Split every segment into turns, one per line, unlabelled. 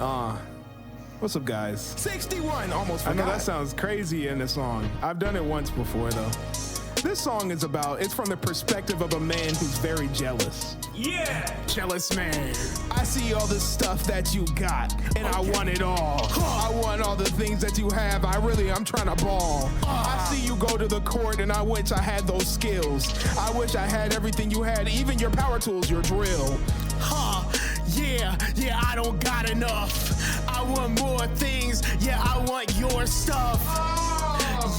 What's up, guys?
61, almost forgot.
I know that sounds crazy in a song. I've done it once before, though. This song is it's from the perspective of a man who's very jealous.
Yeah,
Jealous man. I see all the stuff that you got, and I want it all. I want all the things that you have. I'm trying to ball. I see you go to the court, and I wish I had those skills. I wish I had everything you had, even your power tools, your drill.
Yeah, I don't got enough. I want more things. Yeah, I want your stuff.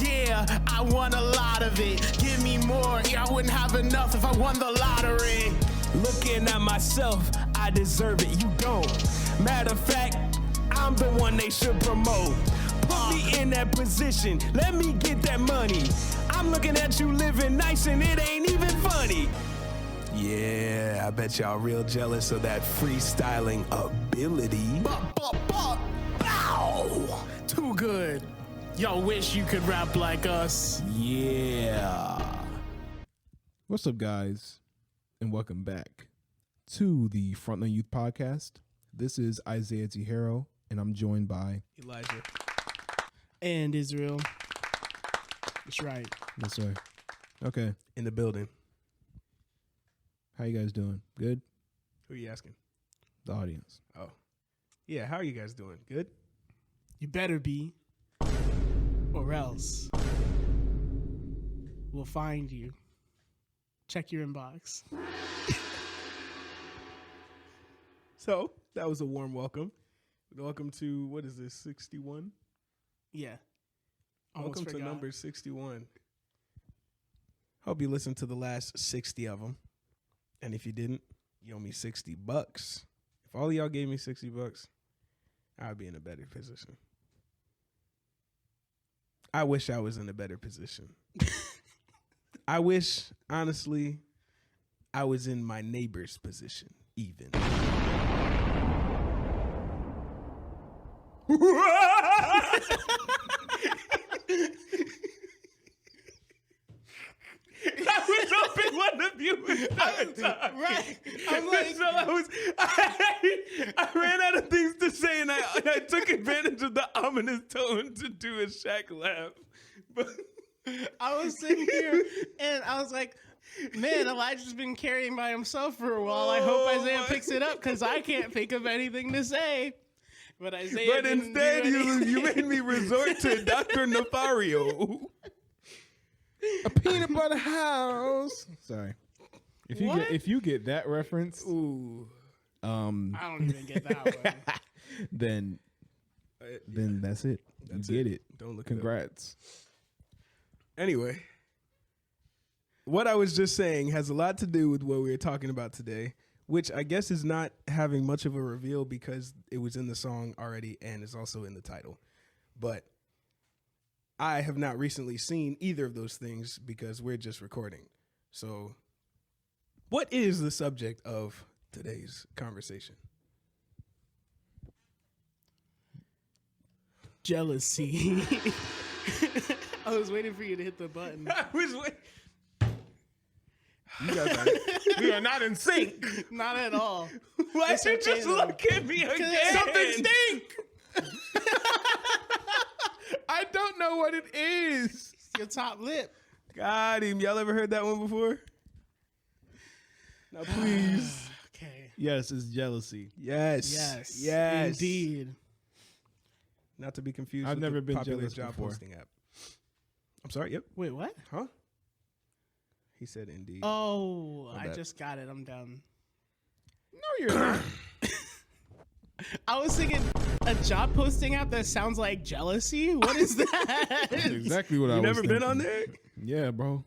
Yeah, I want a lot of it. Give me more. Yeah, I wouldn't have enough if I won the lottery.
looking at myself, I deserve it, you don't. Matter of fact, I'm the one they should promote. Put me in that position, let me get that money. I'm looking at you living nice and it ain't even funny. Yeah, I bet y'all real jealous of that freestyling ability.
Bow! Too good. Y'all wish you could rap like us.
Yeah.
What's up, guys, and welcome back to the Frontline Youth Podcast. This is Elijah Tijero, and I'm joined by
Elijah.
And Israel. That's right.
That's right. Okay,
In the building.
how you guys doing? Good?
Who are you asking?
The audience.
Oh. Yeah, how are you guys doing? Good?
You better be, or else we'll find you. Check your inbox.
So, that was a warm welcome. Welcome to, what is this, 61?
Yeah.
Welcome to number 61. Hope you listened to the last 60 of them. And if you didn't, you owe me $60. If all of y'all gave me $60, I'd be in a better position. I wish I was in a better position. I wish, honestly, I was in my neighbor's position, even. I was hoping one of you would start talking.
Right. I'm like,
So I ran out of things to say, and I took advantage of the ominous tone to do a Shaq laugh. But
I was sitting here and I was like, man, Elijah's been carrying by himself for a while. I hope Isaiah picks it up because I can't think of anything to say. But Isaiah
but
didn't
instead,
do anything.
you made me resort to Dr. Nefario.
A peanut butter house. Sorry. If you get that reference,
Ooh.
I don't even get that one.
then that's it.
That's
you get
it.
it.
Don't look
Congrats.
Anyway, what I was just saying has a lot to do with what we were talking about today, which I guess is not having much of a reveal because it was in the song already and is also in the title. But I have not recently seen either of those things because we're just recording. So what is the subject of today's conversation?
Jealousy. I was waiting for you to hit the button.
I was waiting.
You guys we are not in sync.
Not at all.
Why
It's
you
okay,
just
though.
look at me again?
Something stink. I don't know what it is.
It's your top lip.
Got him. Y'all ever heard that one before? Now, please.
Okay.
Yes, it's jealousy.
Yes.
Indeed.
Not to be confused
I've
with
never
the
been
popular
jealous
job
before.
posting app. I'm sorry. Yep.
Wait, what?
Huh? He said indeed.
Oh,
My
I
bad.
just got it. I'm done.
No, you're not.
I was thinking a job posting app that sounds like jealousy. What is that?
That's exactly what I
You
was
never been
thinking.
on there?
Yeah, bro.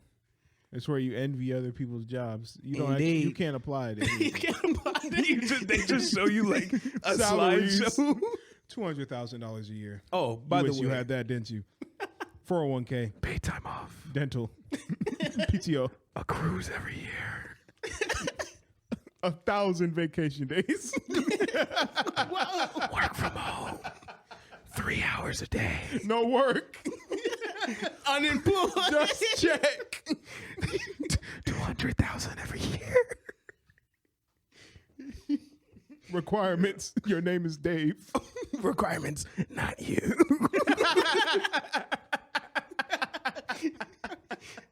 It's where you envy other people's jobs. You don't.
Indeed.
You can't apply it.
You can't apply it.
They just show you like a
Salaries.
slideshow.
$200,000 a year.
Oh, by the way,
you had that, didn't you? 401k,
pay time off,
dental, PTO,
a cruise every year.
1,000 vacation days.
Work from home, 3 hours a day.
No work.
Unemployed.
Just check.
200,000 every year.
requirements. Your name is Dave.
Requirements, not you.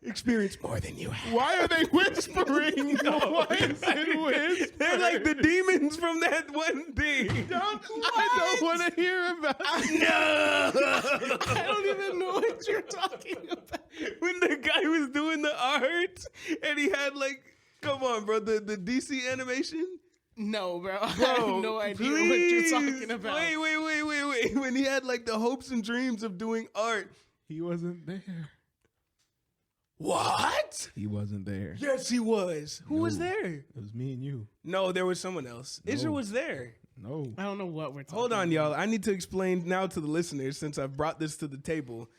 Experience more than you have.
Why are they whispering? Why is it whispering?
They're like the demons from that one thing.
I don't want to hear about it.
No.
I don't even know what you're talking about.
When the guy was doing the art and he had like, come on, bro, the DC animation.
No, bro. I
Bro,
have no idea what you're
please.
talking about.
Wait. When he had like the hopes and dreams of doing art.
He wasn't there.
What?
He wasn't there.
Yes, he was. Who was
No.
there?
It was me and you.
No, there was someone else. Israel was there.
No.
I don't know what we're talking
Hold on,
about.
y'all. I need to explain now to the listeners since I've brought this to the table.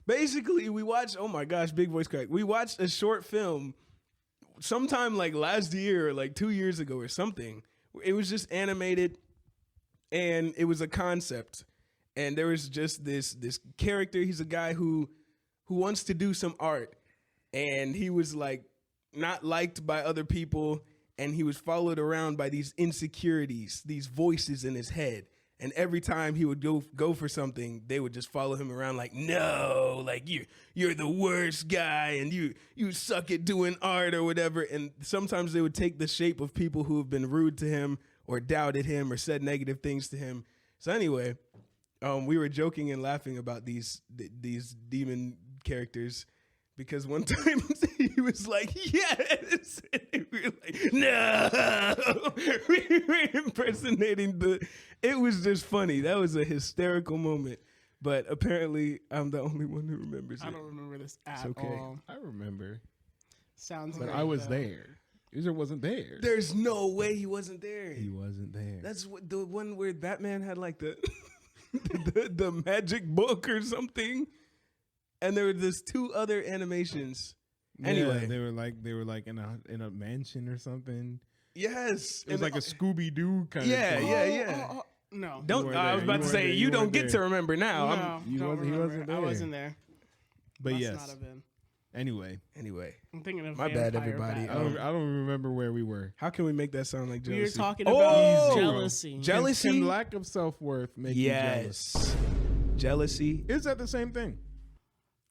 Basically, we watched, oh my gosh, big voice crack. We watched a short film sometime like last year or like 2 years ago or something. It was just animated and it was a concept. And there was just this character. He's a guy who wants to do some art. And he was like not liked by other people. And he was followed around by these insecurities, these voices in his head. And every time he would go for something, they would just follow him around like, no, like you're the worst guy and you suck at doing art or whatever. And sometimes they would take the shape of people who have been rude to him or doubted him or said negative things to him. So anyway, we were joking and laughing about these demon characters because one time he was like, yes, and we were like, no. We were impersonating it was just funny. That was a hysterical moment. But apparently I'm the only one who remembers it.
I don't remember this at
okay.
all.
I remember.
Sounds
But
great,
I was
though.
there. Israel wasn't there.
There's no way he wasn't there.
He wasn't there.
That's what the one where Batman had like the the magic book or something. And there were just two other animations. Anyway,
they were like in a mansion or something.
yes,
It was like a Scooby Doo kind of
yeah,
thing.
yeah.
No.
Don't.
weren't
I was
there.
about
You
to
weren't
say
there.
you
You
don't
weren't
get
there.
to remember now.
No,
You
don't
wasn't- he
remember.
wasn't
I
there.
wasn't there.
But
Must
yes.
not have been.
Anyway,
Anyway,
I'm thinking of
My bad,
Vampire
everybody.
Batman.
I don't remember where we were.
how can we make that sound like jealousy?
We were talking
Oh!
about jealousy.
Jealousy.
Can lack of self-worth make you jealous?
Yes, jealousy.
Is that the same thing?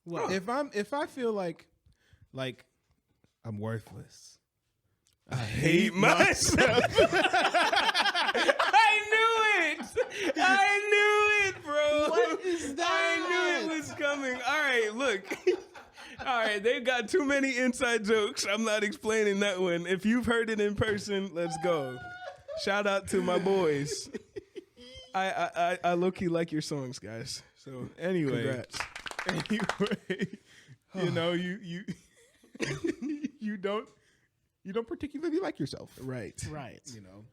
What?
If I feel like I'm worthless, I
Hate myself. I knew it, bro.
What is that?
I knew it was coming. All right, look. All right, they've got too many inside jokes. I'm not explaining that one. If you've heard it in person, let's go. Shout out to my boys. I low-key like your songs, guys. So
anyway,
congrats.
anyway, you know you you don't particularly like yourself,
Right.
Right.
you know.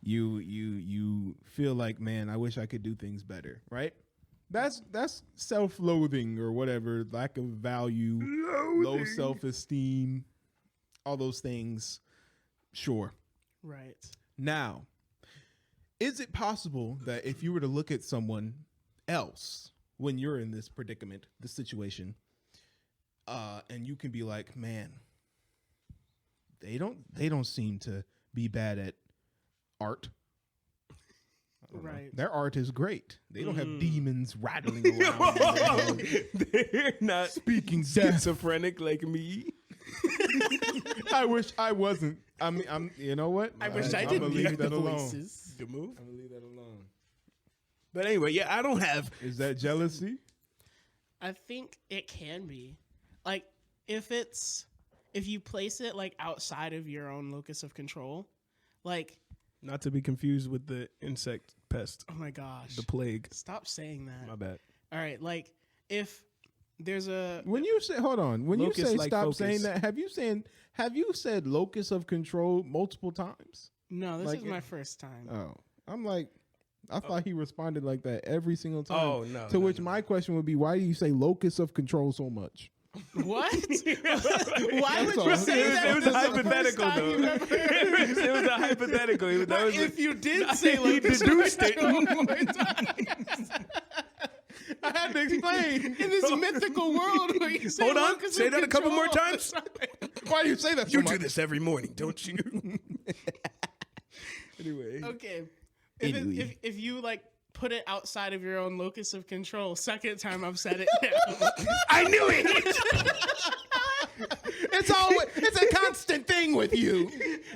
You feel like, man, I wish I could do things better, right? That's self-loathing or whatever, lack of value, low self-esteem, all those things. Sure.
Right.
Now, is it possible that if you were to look at someone else when you're in this predicament, this situation, and you can be like, man, they don't seem to be bad at art.
Right.
Their art is great. They don't have demons rattling around.
They're not
Speaking death.
schizophrenic like me.
I wish I wasn't. I'm. You know what?
I wish I
I'm
didn't
gonna leave
get
that
the
alone.
voices.
Good move.
I'm gonna leave that alone.
But anyway, yeah, I don't have.
Is that jealousy?
I think it can be. Like if you place it like outside of your own locus of control, like,
Not to be confused with the insect pest,
oh my gosh.
the plague.
Stop saying that.
My bad.
All right, like if there's a
When you say, hold on, when
Locus
you say
like
stop
focus.
saying that, have you said locus of control multiple times?
no, this
like
is my first time.
Oh, I'm like, I thought he responded like that every single time.
Oh, no,
To
no,
which
no.
my question would be, why do you say locus of control so much?
What? Why would
all.
you say
It was-
that?
it was
This
a
is the first
hypothetical,
time
though.
you've ever heard
it was a hypothetical. That was
if you did say
he
locus of
deduced it.
control one more time.
I had to explain.
In this mythical world where you say
Hold on,
locus
say
of
that a couple more
control.
times.
Why do you say that so
You
much?
do this every morning, don't you? Anyway,
Okay. If you like put it outside of your own locus of control, second time I've said it now.
I knew it.
It's a constant thing with you.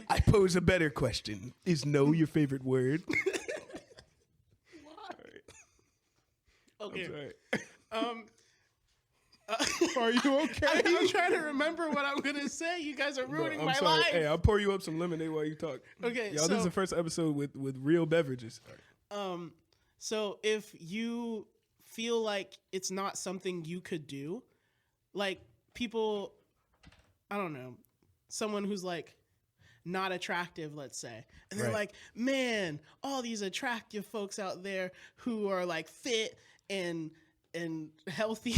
I pose a better question. Is no your favorite word?
Okay.
Are you okay?
I'm trying to remember what I'm gonna say. You guys are ruining
I'm
my
sorry.
life.
Hey, I'll pour you up some lemonade while you talk.
Okay,
Y'all, this is the first episode with real beverages.
So if you feel like it's not something you could do, like people, I don't know, someone who's like not attractive, let's say, and they're
Right.
like, man, all these attractive folks out there who are like fit and healthy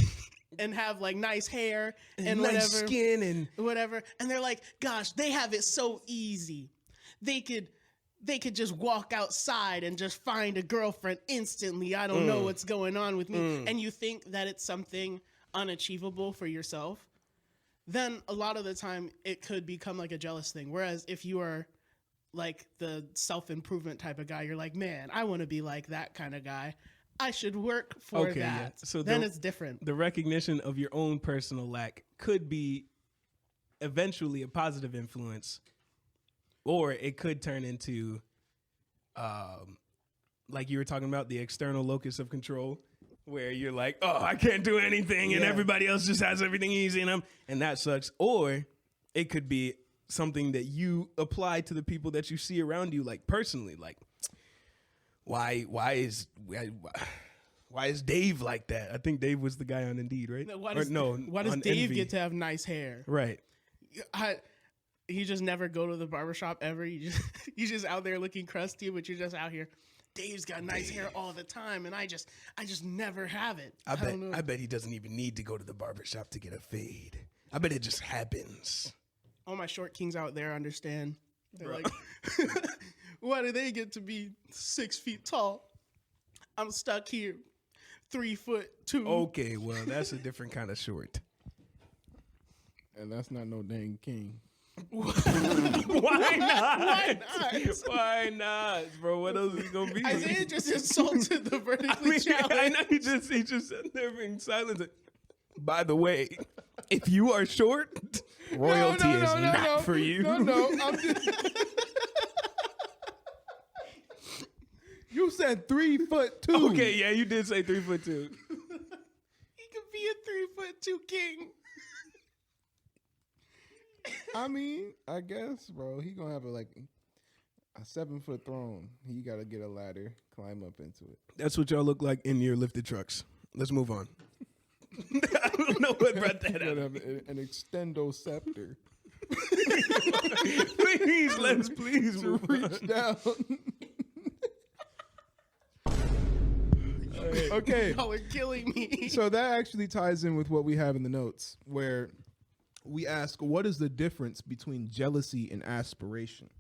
and have like nice hair and
nice
whatever
skin and
whatever, and they're like, gosh, they have it so easy. They could just walk outside and just find a girlfriend instantly. I don't know what's going on with me. And you think that it's something unachievable for yourself, then a lot of the time it could become like a jealous thing. Whereas if you are like the self-improvement type of guy, you're like, man, I want to be like that kind of guy. I should work for that.
Yeah. So
then it's different.
The recognition of your own personal lack could be eventually a positive influence, or it could turn into, like you were talking about, the external locus of control, where you're like, oh, I can't do anything, and everybody else just has everything easy, and that sucks. Or it could be something that you apply to the people that you see around you, like personally, like, why is Dave like that? I think Dave was the guy on Indeed, right?
Why does Dave
Envy.
get to have nice hair?
Right.
You just never go to the barbershop ever. You just out there looking crusty, but you're just out here. Dave's got nice hair all the time, and I just never have it.
I
don't know.
bet he doesn't even need to go to the barbershop to get a fade. I bet it just happens.
All my short kings out there understand. They're like, why do they get to be 6 feet tall? I'm stuck here, 3'2".
Okay, well, that's a different kind of short.
And that's not no dang king.
Why not? Why not, bro? What else is he gonna be?
Isaiah just insulted the vertically challenged.
I know he just sat there being silent. By the way, if you are short, royalty is not for you.
No, I'm just. You said 3'2".
Okay, yeah, you did say 3'2".
He could be a 3'2" king.
I mean, I guess, bro. He gonna have a 7-foot throne. He gotta get a ladder, climb up into it.
That's what y'all look like in your lifted trucks. Let's move on. I don't know what brought that
Gotta
up.
have an extendo scepter
Please, let's please
to
move on.
reach down. Okay,
Y'all are killing me.
so that actually ties in with what we have in the notes, where we ask, what is the difference between jealousy and aspiration?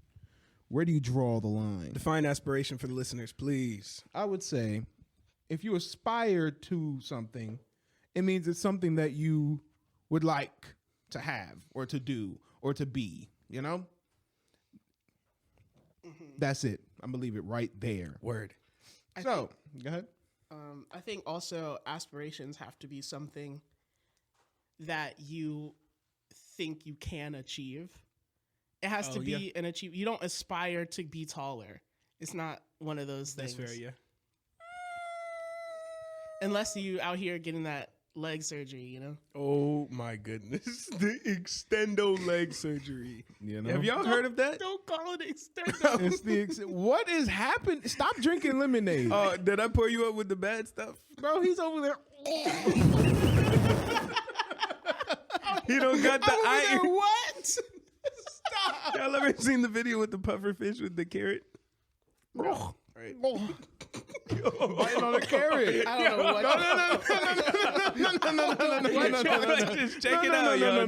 Where do you draw the line?
Define aspiration for the listeners, please.
I would say if you aspire to something, it means it's something that you would like to have or to do or to be, you know? That's it. I'm going to leave it right there.
Word.
Go ahead.
I think also aspirations have to be something that you think you can achieve. It has to be an achieve. You don't aspire to be taller. It's not one of those things.
That's fair, yeah.
Unless you out here getting that leg surgery, you know?
Oh my goodness. The extendo leg surgery.
You know?
Have y'all heard of that?
Don't call it extendo.
It's the what is happening? Stop drinking lemonade.
Did I pour you up with the bad stuff?
Bro, he's over there.
He don't got the iron.
What? Stop.
Y'all ever seen the video with the puffer fish with the carrot?
No.
Right.
Biting on a carrot.
I don't know what.
Just check it out, y'all.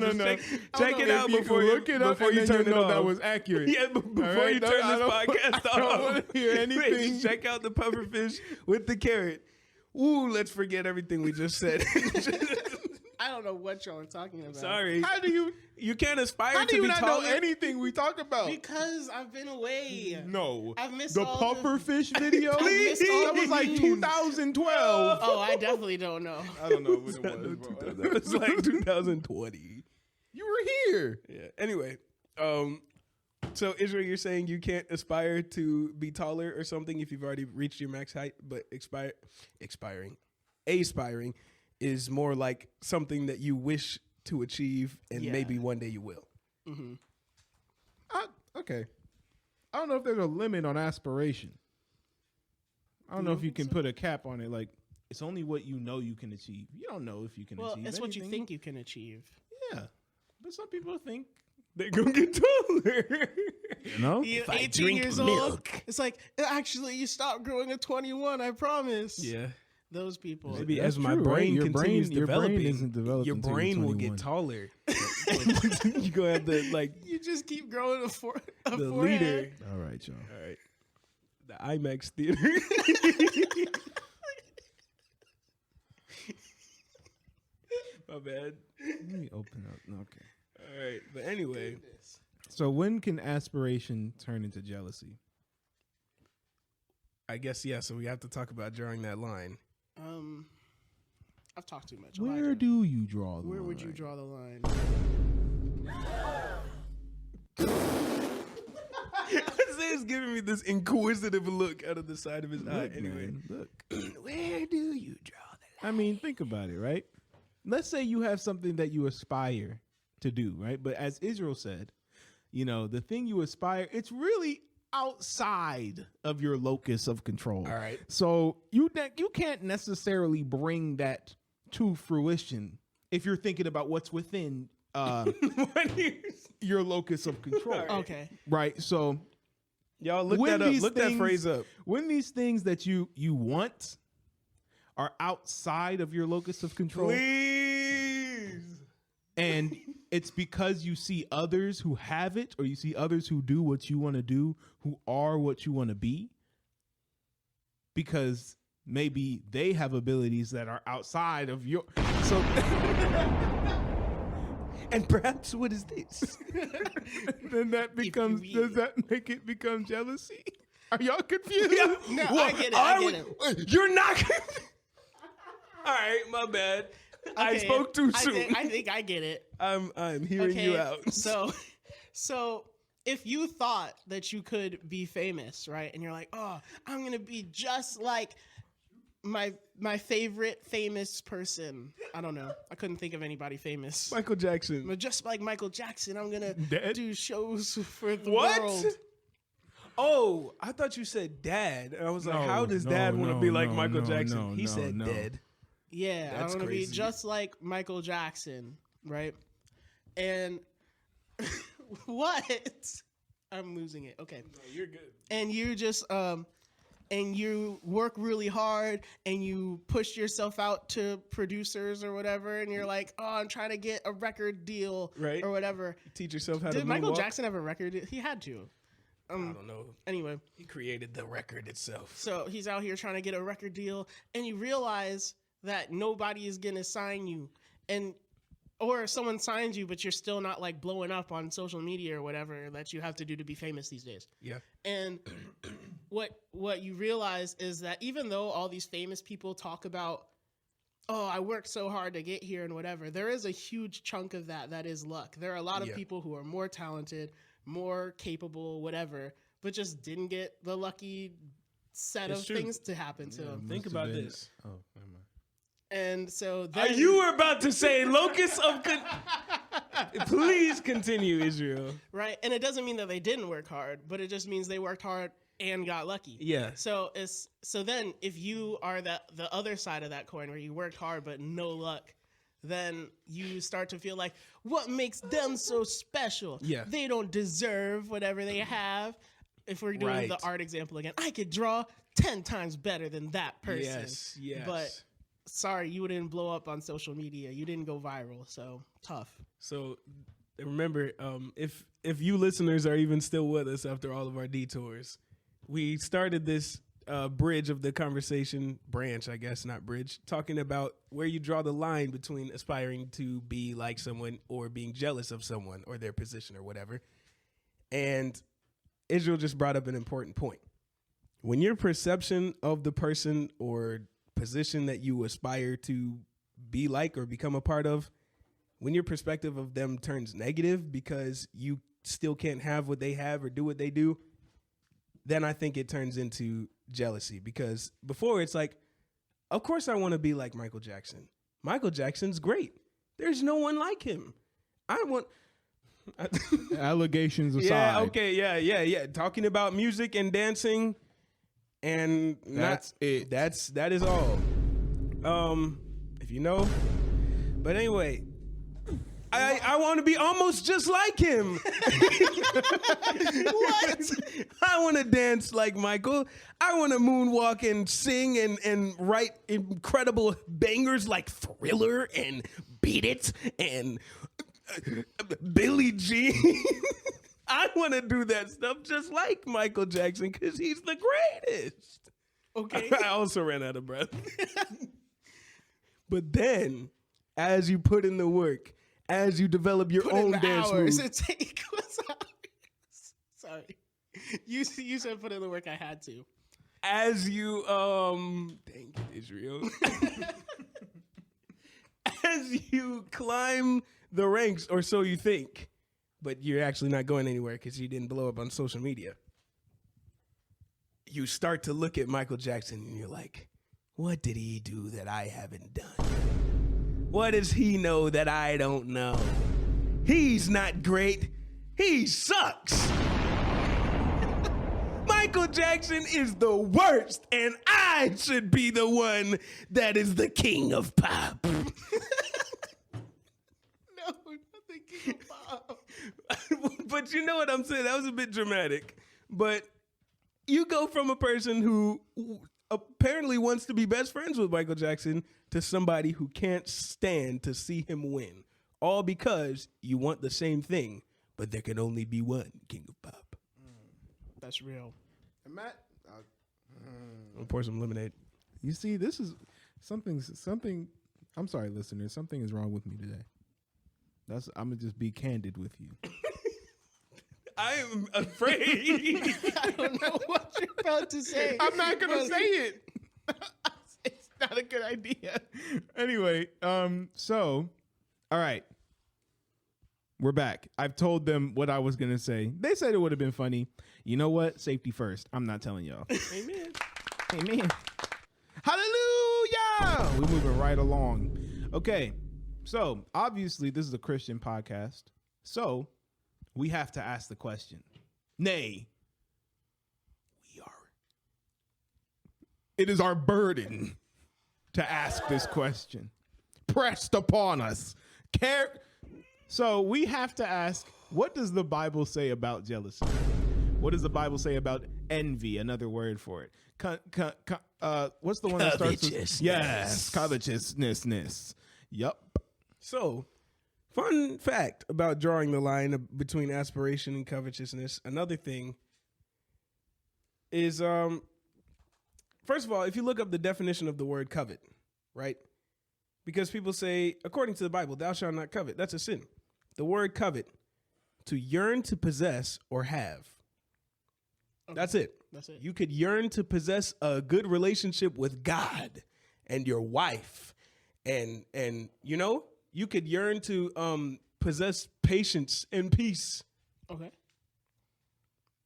Check it out before you
look it up
before
and
you
then
turn it
know
off.
that was accurate.
Yeah, but before
right,
you turn this podcast off,
I don't want to hear anything.
Please check out the puffer fish with the carrot. Ooh, let's forget everything we just said.
I don't know what y'all are talking about.
Sorry.
How do you
can't aspire
how
to
do you
be
not
taller?
know anything we talk about?
Because I've been away.
No.
I've missed
the
all
puffer fish video.
I've missed all
That was
the
like
memes.
2012.
Oh, I definitely don't know.
I don't know what it was, bro.
That was like 2020.
You were here.
Yeah. Anyway, so Israel, you're saying you can't aspire to be taller or something if you've already reached your max height, but aspiring is more like something that you wish to achieve, and
Yeah.
maybe one day you will.
Okay. I don't know if there's a limit on aspiration. I don't know if you can put a cap on it. Like, it's only what you know you can achieve. You don't know if you can
Well,
achieve
it's what you
anything.
think you can achieve.
Yeah. But some people think,
They're gonna get taller.
you know?
You're
I
18
drink
years
milk.
old. It's like, actually, you stopped growing at 21. I promise.
Yeah.
Those people.
Maybe
That's
as my
true, right?
brain
Your
continues
brain- your brain
developing,
isn't developed
your
until you're
brain will
21.
get taller. You're gonna have to like
You just keep growing a
the
forehead.
leader.
All right, y'all.
All right. The IMAX theater. My bad.
Let me open up. Okay.
All right. But anyway,
So when can aspiration turn into jealousy?
I guess, yeah, so we have to talk about drawing that line.
I've talked too much.
Where
Elijah,
do you draw the
where
line?
would you draw the line?
Isaiah's giving me this inquisitive look out of the side of his eye.
Look,
Anyway.
man, look.
Where do you draw the
I mean, think about it, right? Let's say you have something that you aspire to do, right? But as Israel said, you know, the thing you aspire, it's really outside of your locus of control.
All right.
So you can't necessarily bring that to fruition if you're thinking about what's within your locus of control.
Okay.
Right. So
Y'all look
when
that up.
these
Look that
things-
phrase up.
when these things that you want are outside of your locus of control,
Please.
and it's because you see others who have it, or you see others who do what you want to do, who are what you want to be, because maybe they have abilities that are outside of your. So,
And perhaps what is this?
then that becomes.
will.
Does that make it become jealousy? Are y'all confused?
No, I get it. I get it.
You're not. All right, my bad. I
Okay,
spoke too
I
soon.
think I get it.
I'm hearing you out.
So if you thought that you could be famous, right, and you're like, oh, I'm gonna be just like my favorite famous person. I don't know. I couldn't think of anybody famous.
Michael Jackson.
But just like Michael Jackson, I'm gonna
Dead?
do shows for the
What?
world.
Oh, I thought you said dad. And I was like,
No,
how does
no,
dad want to
no,
be like
no,
Michael
no,
Jackson?
no,
He
no,
said
no.
dead.
Yeah,
That's
I want to be
crazy.
just like Michael Jackson, right? And what? I'm losing it. Okay.
You're good.
And you just and you work really hard and you push yourself out to producers or whatever, and you're like, oh, I'm trying to get a record deal,
Right.
or whatever.
Teach yourself how to
Did Michael
moonwalk.
Jackson have a record deal? He had to.
I don't know.
Anyway,
He created the record itself.
so he's out here trying to get a record deal, and you realize that nobody is gonna sign you, or someone signs you, but you're still not like blowing up on social media or whatever that you have to do to be famous these days.
Yeah.
And what you realize is that even though all these famous people talk about, oh, I worked so hard to get here and whatever, there is a huge chunk of that is luck. There are a lot of
Yeah.
people who are more talented, more capable, whatever, but just didn't get the lucky set
It's
of
true.
things to happen to them.
Think about this.
Oh, never mind.
And so then
You were about to say locus of. Please continue, Israel.
right, and it doesn't mean that they didn't work hard, but it just means they worked hard and got lucky.
Yeah.
So then if you are the other side of that coin where you worked hard but no luck, then you start to feel like, what makes them so special?
Yeah.
They don't deserve whatever they have. If we're doing
Right.
the art example again, I could draw 10 times better than that person.
Yes.
But sorry, you didn't blow up on social media. You didn't go viral. So tough.
So remember, if you listeners are even still with us after all of our detours, we started this bridge of the conversation, branch, I guess, not bridge, talking about where you draw the line between aspiring to be like someone or being jealous of someone or their position or whatever. And Israel just brought up an important point. When your perception of the person or position that you aspire to be like or become a part of, when your perspective of them turns negative because you still can't have what they have or do what they do, then I think it turns into jealousy. Because before it's like, of course I want to be like Michael Jackson. Michael Jackson's great. There's no one like him. I want...
Allegations aside.
Yeah, okay, yeah. Talking about music and dancing, and
That's it.
That is all. If you know. But anyway, I want to be almost just like him. What? I want to dance like Michael. I want to moonwalk and sing and write incredible bangers like Thriller and Beat It and Billie Jean. I want to do that stuff just like Michael Jackson because he's the greatest.
Okay.
I also ran out of breath. But then, as you put in the work, as you develop your own dance moves,
Sorry. You said put in the work. I had to.
as you dang it, Israel. As you climb the ranks, or so you think, but you're actually not going anywhere because you didn't blow up on social media. You start to look at Michael Jackson and you're like, what did he do that I haven't done? What does he know that I don't know? He's not great. He sucks. Michael Jackson is the worst, and I should be the one that is the king of pop.
No, not the king of pop.
But you know what I'm saying? That was a bit dramatic. But you go from a person who apparently wants to be best friends with Michael Jackson to somebody who can't stand to see him win. All because you want the same thing, but there can only be one king of pop.
That's real.
And Matt,
I'll pour some lemonade.
you see, this is something. I'm sorry, listeners. Something is wrong with me today. I'm gonna just be candid with you.
I am afraid.
I don't know what you're about to say.
I'm not gonna say it. It's not a good idea. Anyway, so, all right. We're back. I've told them what I was going to say. They said it would have been funny. You know what? Safety first. I'm not telling y'all.
Amen.
Amen. Hallelujah. We're moving right along. Okay. So, obviously, this is a Christian podcast. So, we have to ask the question. Nay, we are. It is our burden to ask this question. Pressed upon us. So we have to ask, what does the Bible say about jealousy? What does the Bible say about envy? Another word for it. What's the one that starts with? Yes, covetousness. Yup.
So, fun fact about drawing the line between aspiration and covetousness. Another thing is, first of all, if you look up the definition of the word covet, right? Because people say, according to the Bible, thou shalt not covet. That's a sin. The word covet, to yearn to possess or have. Okay. That's it.
That's it.
You could yearn to possess a good relationship with God and your wife. And you know, you could yearn to possess patience and peace.
Okay.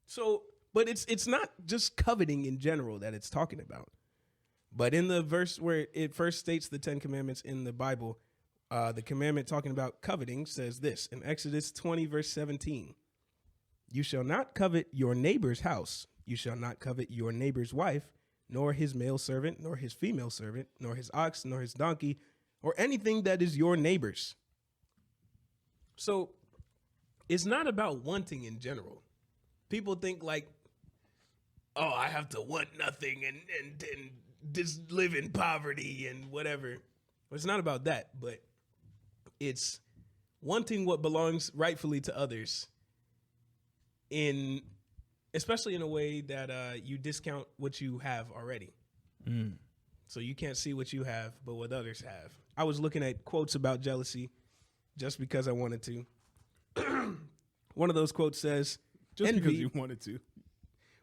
So, but it's not just coveting in general that it's talking about. But in the verse where it first states the 10 commandments in the Bible, the commandment talking about coveting says this in Exodus 20, verse 17. You shall not covet your neighbor's house. You shall not covet your neighbor's wife, nor his male servant, nor his female servant, nor his ox, nor his donkey, or anything that is your neighbor's. So it's not about wanting in general. People think like, oh, I have to want nothing and just live in poverty and whatever. Well, it's not about that, but it's wanting what belongs rightfully to others in especially in a way that you discount what you have already. So you can't see what you have, but what others have. I was looking at quotes about jealousy just because I wanted to. One of those quotes says,
Just
envy,
because you wanted to.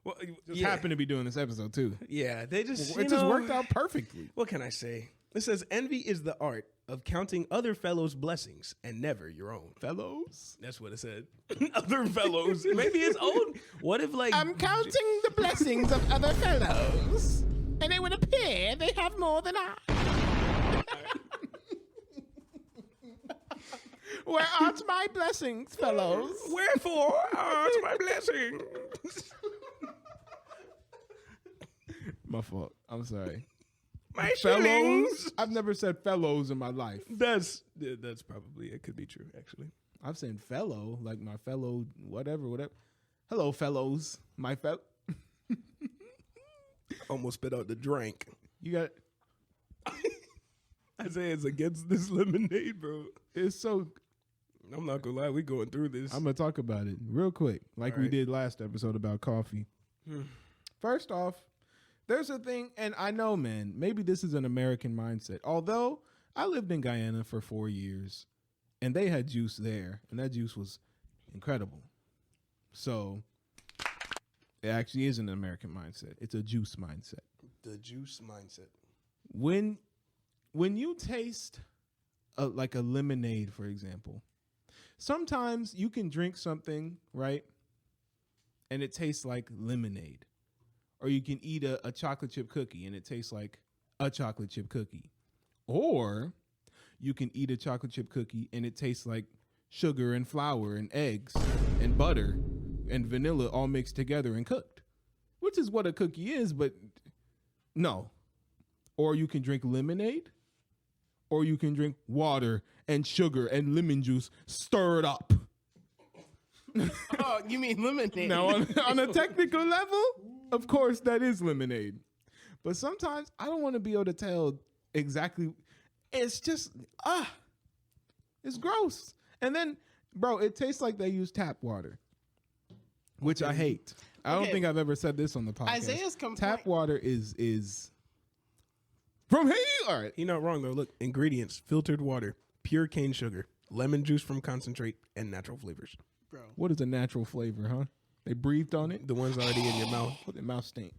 well,
Just
yeah,
happen to be doing this episode too.
yeah, they just,
It just worked out perfectly.
What can I say? It says, envy is the art of counting other fellows' blessings and never your own.
Fellows?
That's what it said. Other fellows. Maybe it's old. What if, like,
I'm counting the blessings of other fellows, and it would appear they have more than I. Where art my blessings, fellows?
wherefore art my blessing?
My fault. I'm sorry.
My
Fellows?
shillings.
I've never said fellows in my life.
That's probably, it could be true, actually.
I've said fellow, like my fellow, whatever. Hello, fellows. My fellow.
Almost spit out the drink.
You got.
Isaiah's against this lemonade, bro.
It's so.
I'm not gonna lie, we going through this.
I'm gonna talk about it real quick, like
All
we
right.
did last episode about coffee. First off, there's a thing, and I know, man, maybe this is an American mindset. Although I lived in Guyana for 4 years, and they had juice there, and that juice was incredible. So it actually is an American mindset. It's a juice mindset.
The juice mindset.
When you taste like a lemonade, for example, sometimes you can drink something, right, and it tastes like lemonade. Or you can eat a chocolate chip cookie and it tastes like a chocolate chip cookie. Or you can eat a chocolate chip cookie and it tastes like sugar and flour and eggs and butter and vanilla all mixed together and cooked, which is what a cookie is, but no. Or you can drink lemonade, or you can drink water and sugar and lemon juice stirred up.
Oh, you mean lemonade?
Now, on a technical level, of course, that is lemonade. But sometimes I don't want to be able to tell exactly. It's just, it's gross. And then, bro, it tastes like they use tap water, which I hate. I don't
Okay.
think I've ever said this on the podcast.
Isaiah's complaint.
Tap water is from Haiti. All right.
You're not wrong though. Look, ingredients: filtered water, pure cane sugar, lemon juice from concentrate, and natural flavors.
Bro.
What is a natural flavor, huh? They breathed on it.
The ones already in your mouth.
What the mouth stink.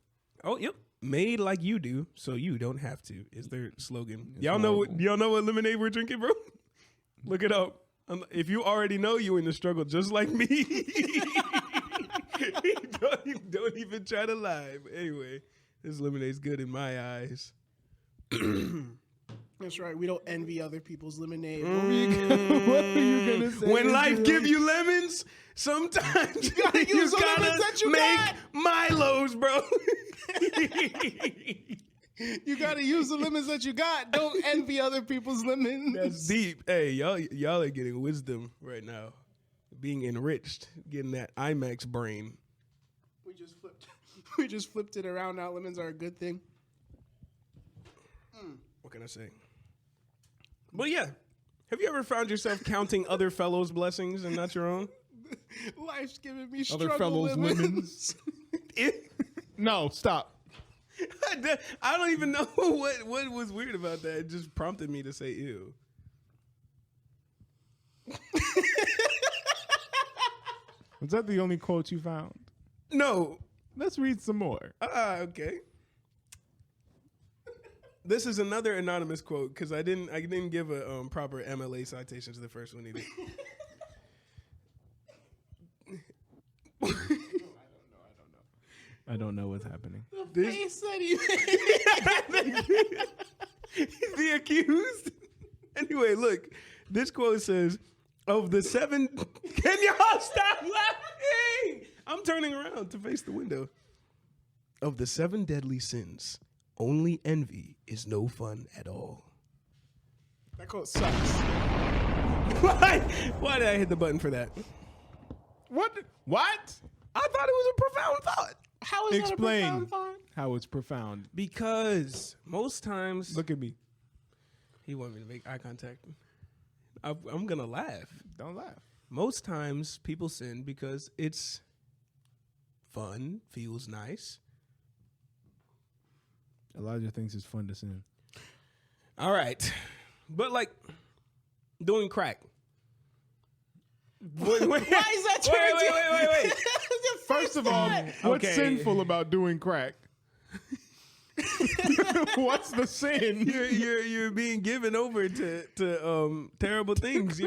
Oh, yep. Made like you do, so you don't have to. Is their slogan.
It's
Y'all know
horrible.
what lemonade we're drinking, bro? Look it up. If you already know, you in the struggle just like me. don't even try to lie. But anyway, this lemonade's good in my eyes.
That's right. We don't envy other people's lemonade.
What were you gonna say?
When life give you lemons, sometimes you gotta
use the lemons that you
make
got.
Milos, bro.
You gotta use the lemons that you got. Don't envy other people's lemons.
That's deep. Hey, y'all are getting wisdom right now. Being enriched, getting that IMAX brain.
We just flipped it around. Now lemons are a good thing.
What can I say? But yeah, have you ever found yourself counting other fellows' blessings and not your own?
Life's giving me
Other
struggle
fellows'
lemons.
No, stop.
I don't even know what was weird about that. It just prompted me to say ew.
Was that the only quote you found?
No.
Let's read some more.
Okay. This is another anonymous quote because I didn't give a proper MLA citation to the first one either.
I don't know what's happening.
He said he
The accused. Anyway, look. This quote says, "Of the 7, can y'all stop laughing? I'm turning around to face the window. Of the 7 deadly sins, only envy is no fun at all."
That quote sucks.
Why did I hit the button for that?
What?
I thought it was a profound thought.
How is that a
Explain
profound thought?
how it's profound.
Because most times,
Look at me.
he wanted me to make eye contact. I'm gonna laugh.
Don't laugh.
Most times, people sin because it's fun, feels nice.
Elijah thinks it's fun to sin.
All right. But like doing crack. Why is
that
wait.
First of all, what's
Okay.
sinful about doing crack? What's the sin?
You're being given over to terrible things.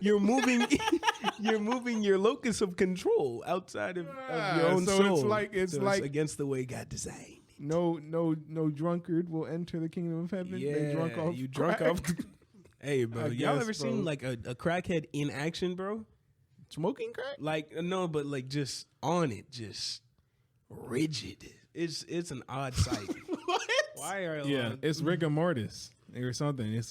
You're moving your locus of control outside of your own
so
soul.
it's
So
like
against the way God designed it.
No drunkard will enter the kingdom of heaven. They drunk off
you drunk
crack.
off. Hey, bro,
I
y'all
guess,
ever seen
bro.
like a crackhead in action, bro?
Smoking crack?
Like no, but like just on it, just rigid. It's an odd sight.
What?
Why are
Yeah, it's rigor mortis or something.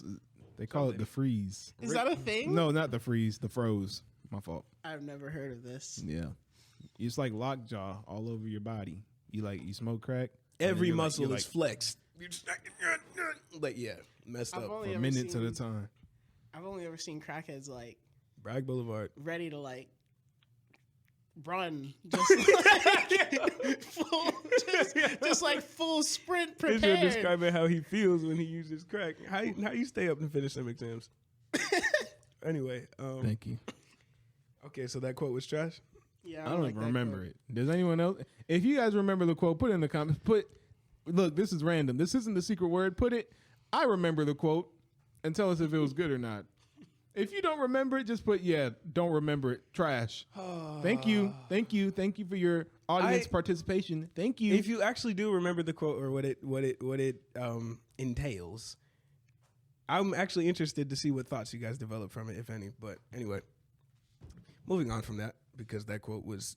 They call it the freeze.
Is that a thing?
No, not the freeze. The froze. My fault.
I've never heard of this.
Yeah, it's like lockjaw all over your body. You smoke crack. and
every
then
muscle
you're
is flexed. You're just like messed
I've
up.
only
for
ever
minutes at
seen-
a time.
I've only ever seen crackheads like
Bragg Boulevard.
ready to like run, just just like full sprint
This
prepared.
you're describing how he feels when he uses crack. How you stay up and finish them exams? Anyway,
Thank you.
okay, so that quote was trash.
Yeah,
I don't
like that
remember
quote.
it. Does anyone else? If you guys remember the quote, put it in the comments. Look, this is random. This isn't the secret word. I remember the quote and tell us if it was good or not. If you don't remember it, just put, don't remember it. Trash. Thank you for your audience participation. Thank you.
If you actually do remember the quote or what it entails, I'm actually interested to see what thoughts you guys develop from it, if any. But anyway, moving on from that, because that quote was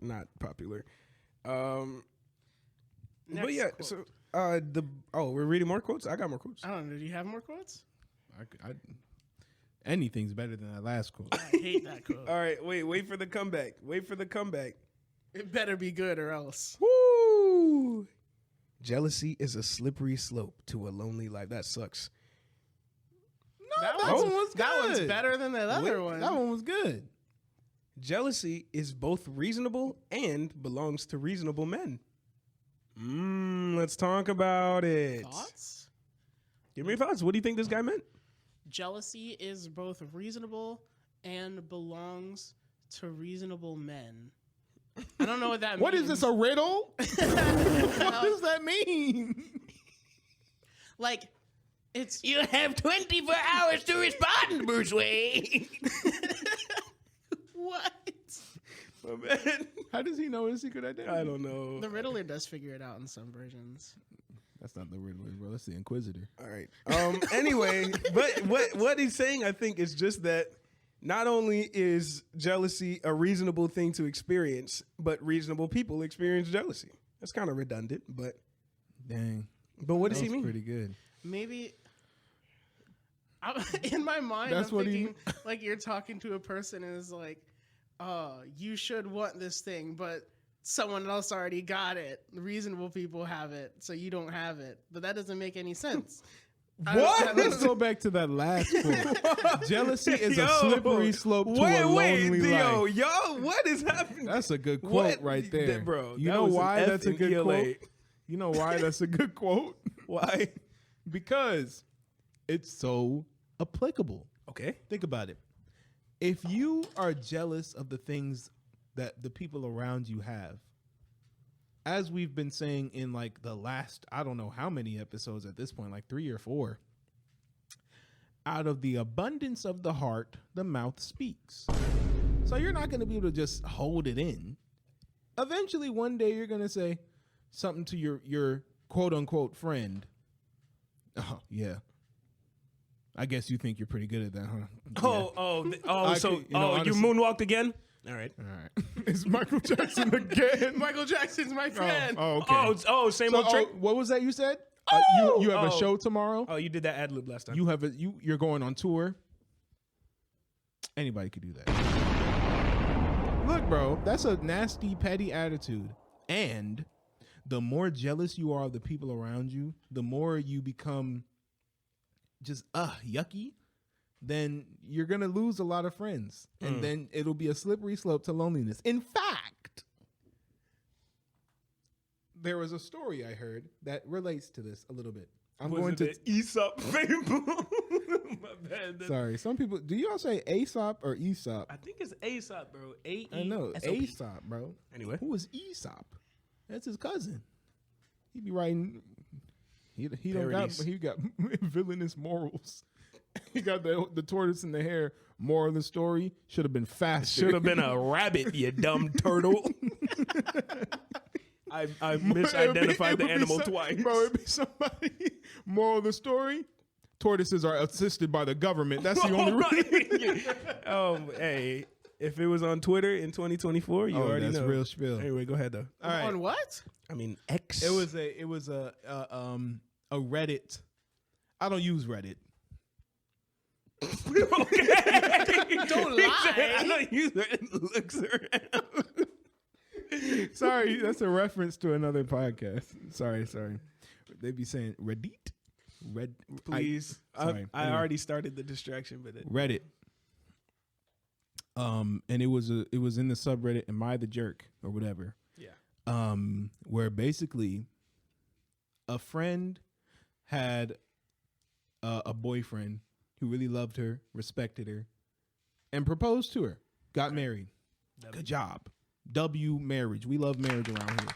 not popular. But
Next
yeah,
quote.
so we're reading more quotes. I got more quotes.
I don't know. Do you have more quotes?
anything's better than that last quote.
I hate that quote.
All right, wait for the comeback.
It better be good or else.
Woo! Jealousy is a slippery slope to a lonely life. That sucks.
That
one was
That one's
good.
better than that other one.
That one was good.
Jealousy is both reasonable and belongs to reasonable men. Let's talk about it.
Thoughts?
Give me your thoughts. What do you think this guy meant?
Jealousy is both reasonable and belongs to reasonable men. I don't know what that means.
What is this, a riddle? What does that mean?
Like, it's
You have 24 hours to respond, Bruce Wayne.
what?
My man.
How does he know his secret identity?
I don't know.
The Riddler does figure it out in some versions.
That's not the Riddler, bro. That's the Inquisitor.
All right. Anyway, but what he's saying, I think, is just that not only is jealousy a reasonable thing to experience, but reasonable people experience jealousy. That's kind of redundant, but
Dang.
what does
That
he
was
mean?
pretty good.
Maybe in my mind,
That's
I'm
what he-
thinking like you're talking to a person and it's like, you should want this thing, but someone else already got it. Reasonable people have it, so you don't have it. But that doesn't make any sense.
What? Let's go back to that last quote. Jealousy is a slippery slope to a lonely life.
What is happening?
That's a good quote
What?
right there,
Bro,
You
that
know
was an
why
F
that's a
in
good
ELA.
quote? You know why that's a good quote?
Why?
Because it's so applicable.
Okay.
Think about it. If you are jealous of the things that the people around you have, as we've been saying in like the last, I don't know how many episodes at this point, like 3 or 4, out of the abundance of the heart, the mouth speaks. So you're not going to be able to just hold it in. Eventually, one day, you're going to say something to your quote unquote friend. Oh, yeah. I guess you think you're pretty good at that, huh? Yeah.
So
you know,
you
honestly-
moonwalked again? All right.
All right. It's Michael Jackson again.
Michael Jackson's my friend.
Okay.
Same
So,
old trick.
what was that you said? You have a show tomorrow?
Oh, you did that ad lib last time.
You're going on tour? Anybody could do that. Look, bro, that's a nasty, petty attitude. And the more jealous you are of the people around you, the more you become just yucky, then you're going to lose a lot of friends. And then it'll be a slippery slope to loneliness. In fact, there was a story I heard that relates to this a little bit. I'm
Was
going
it
to.
the Aesop fable? My bad.
Sorry, some people. Do y'all say Aesop or Aesop?
I think it's Aesop, bro.
I know
A-E-S-O-P.
Aesop, bro.
Anyway.
Who was Aesop? That's his cousin. He be writing. He don't got
Parodies.
he got villainous morals. He got the tortoise in the hare. Moral of the story: should have been faster.
Should have been a rabbit, you dumb turtle. I misidentified the animal twice.
Bro, it'd be somebody. Moral of the story: tortoises are assisted by the government. That's the only reason.
Hey, if it was on Twitter in 2024, you already
that's
know.
real spiel.
Anyway, go ahead though.
All right.
On what?
I mean, X.
It was a Reddit. I don't use Reddit.
Don't lie.
I don't use it. Looks around.
Sorry, that's a reference to another podcast. Sorry. They be saying Reddit.
Please.
Sorry.
I
Anyway.
already started the distraction, but
Reddit. And it was in the subreddit "Am I the Jerk" or whatever.
yeah.
Where basically a friend had a boyfriend who really loved her, respected her, and proposed to her. Got married. Good job. W marriage. We love marriage around here.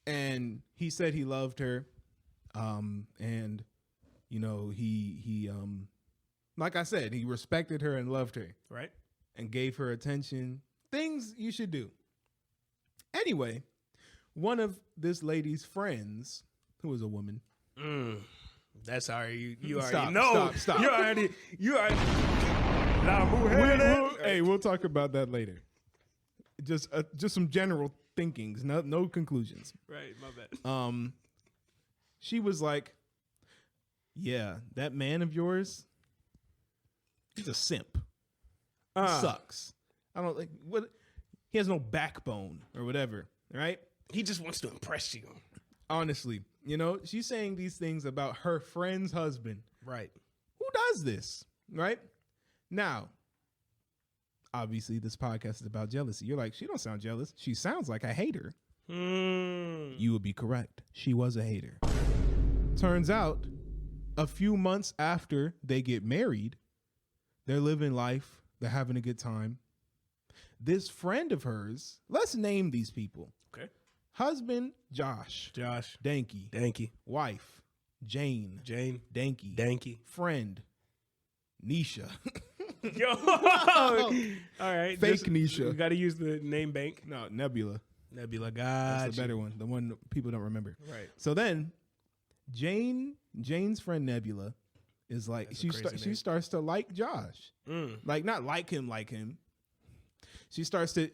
And he said he loved her. And you know, he like I said, he respected her and loved her
Right.
and gave her attention. Things you should do. Anyway, one of this lady's friends, who was a woman.
That's already you
Stop,
already know.
stop.
You already. La mujer.
We'll talk about that later. Just some general thinkings, no conclusions.
Right. My bad.
She was like, "Yeah, that man of yours, he's a simp. He sucks. I don't like what. He has no backbone or whatever, right?
He just wants to impress you.
Honestly, you know, she's saying these things about her friend's husband.
Right.
Who does this, right? Now, obviously, this podcast is about jealousy. You're like, she don't sound jealous. She sounds like a hater. You would be correct. She was a hater. Turns out, a few months after they get married, they're living life. They're having a good time. This friend of hers, let's name these people.
Okay.
Husband, Josh. Danky.
Danky.
Wife, Jane. Danky.
Danky.
Friend, Nisha.
Yo. All right.
Fake
just-
Nisha.
We got to use the name bank.
No, Nebula.
Nebula.
That's
Gotcha.
the better one. The one people don't remember.
Right.
So then, Jane's friend Nebula is like,
That's a crazy
she
name.
starts to like Josh. Like, not like him. She starts to,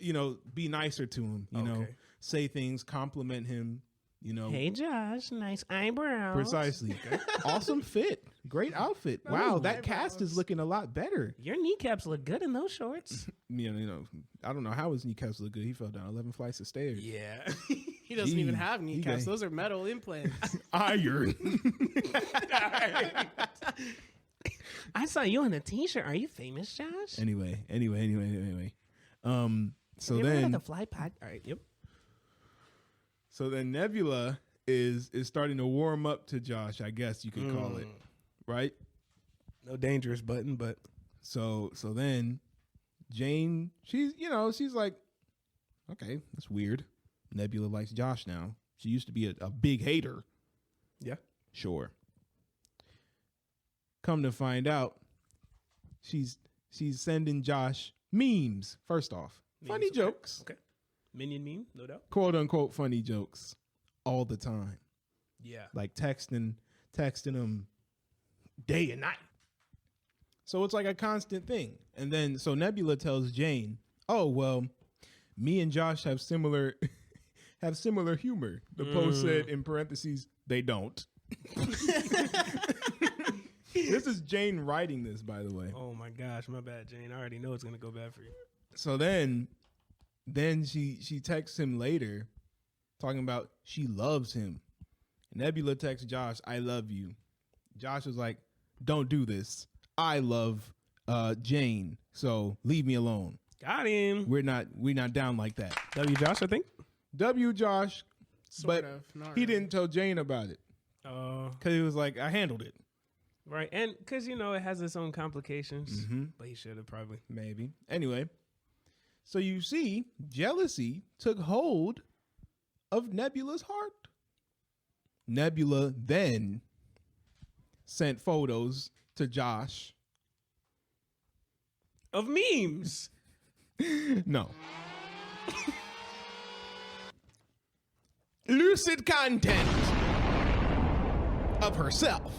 be nicer to him,
Okay.
say things, compliment him,
Hey, Josh. Nice eyebrows.
Precisely. Awesome fit. Great outfit. Wow, that cast is looking a lot better.
Your kneecaps look good in those shorts.
I don't know how his kneecaps look good. He fell down 11 flights of stairs.
Yeah.
He doesn't even
Gee,
have kneecaps. Those are metal implants.
Iron.
I saw you in a t-shirt. Are you famous, Josh?
Anyway. So
Have you ever
then,
had the fly pod? All right. Yep.
so then Nebula is starting to warm up to Josh, I guess you could call it, right?
No dangerous button, but
So then Jane, she's like, okay, that's weird. Nebula likes Josh now. She used to be a big hater.
yeah.
Sure. Come to find out, she's sending Josh memes. First off, funny
Memes, okay.
jokes,
Okay. Minion meme, no doubt.
quote unquote funny jokes, all the time.
Yeah.
Like texting them day and night. So it's like a constant thing. And then so Nebula tells Jane, "Oh well, me and Josh have similar humor." The post said in parentheses, "They don't." This is Jane writing this, by the way.
Oh my gosh, my bad, Jane. I already know it's gonna go bad for you.
So then she texts him later, talking about she loves him. Nebula texts Josh, "I love you." Josh was like, "Don't do this. I love Jane, so leave me alone.
Got him.
We're not down like that."
W. Josh, I think.
Josh,
Sort
but
of. Not
he
really.
didn't tell Jane about it because he was like, I handled it.
Right, and because it has its own complications, but he should have probably.
Maybe. Anyway, so you see, jealousy took hold of Nebula's heart. Nebula then sent photos to Josh.
Of memes.
No. Lucid content of herself.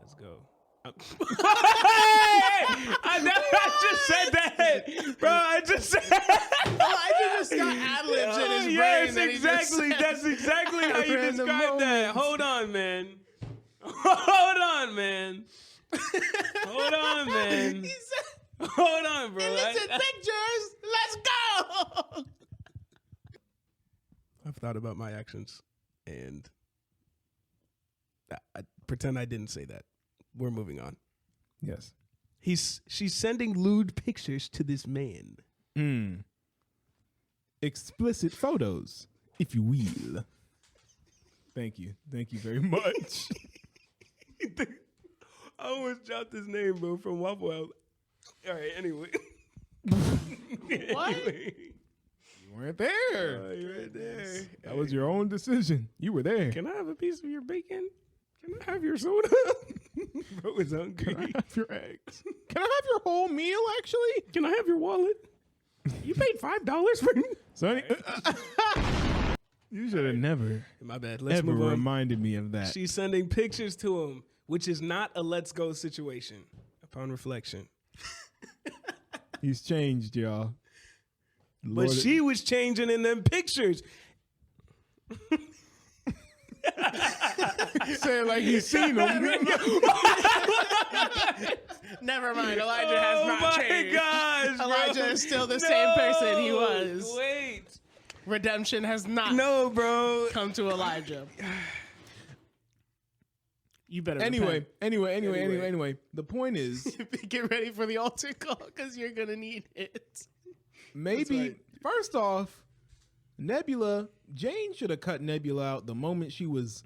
Let's go. I just said that, bro. I just said.
Elijah just got ad-libs in his brain.
Yes,
that he just
exactly.
said.
That's exactly how you
Random
describe that.
moments.
Hold on, man. Hold on, man. Hold on, man.
He said,
Hold on, bro.
illicit pictures. Let's go.
I've thought about my actions, and I pretend I didn't say that. We're moving on.
Yes.
She's sending lewd pictures to this man.
Explicit photos, if you will. Thank you. Thank you very much.
I almost dropped his name, bro, from Waffle House. All right, anyway.
What?
You weren't there.
Oh, you're right there.
That was your own decision. You were there.
Can I have a piece of your bacon? Can I have your soda? Bro is hungry.
Can I have your eggs? Can I have your whole meal, actually?
Can I have your wallet? You paid $5 for me?
Sonny, you should have never
My bad. Let's
ever
move on.
reminded me of that.
She's sending pictures to him, which is not a let's go situation. Upon reflection.
He's changed, y'all.
But she was changing in them pictures.
said like he's seen them.
Never mind. Elijah has not changed.
Gosh, bro.
Elijah is still the same person he was.
Wait.
Redemption has not
No, bro.
come to Elijah. You better
Anyway,
repent.
anyway. The point is,
Get ready for the altar call because you're gonna need it.
maybe first off, Jane should have cut Nebula out the moment she was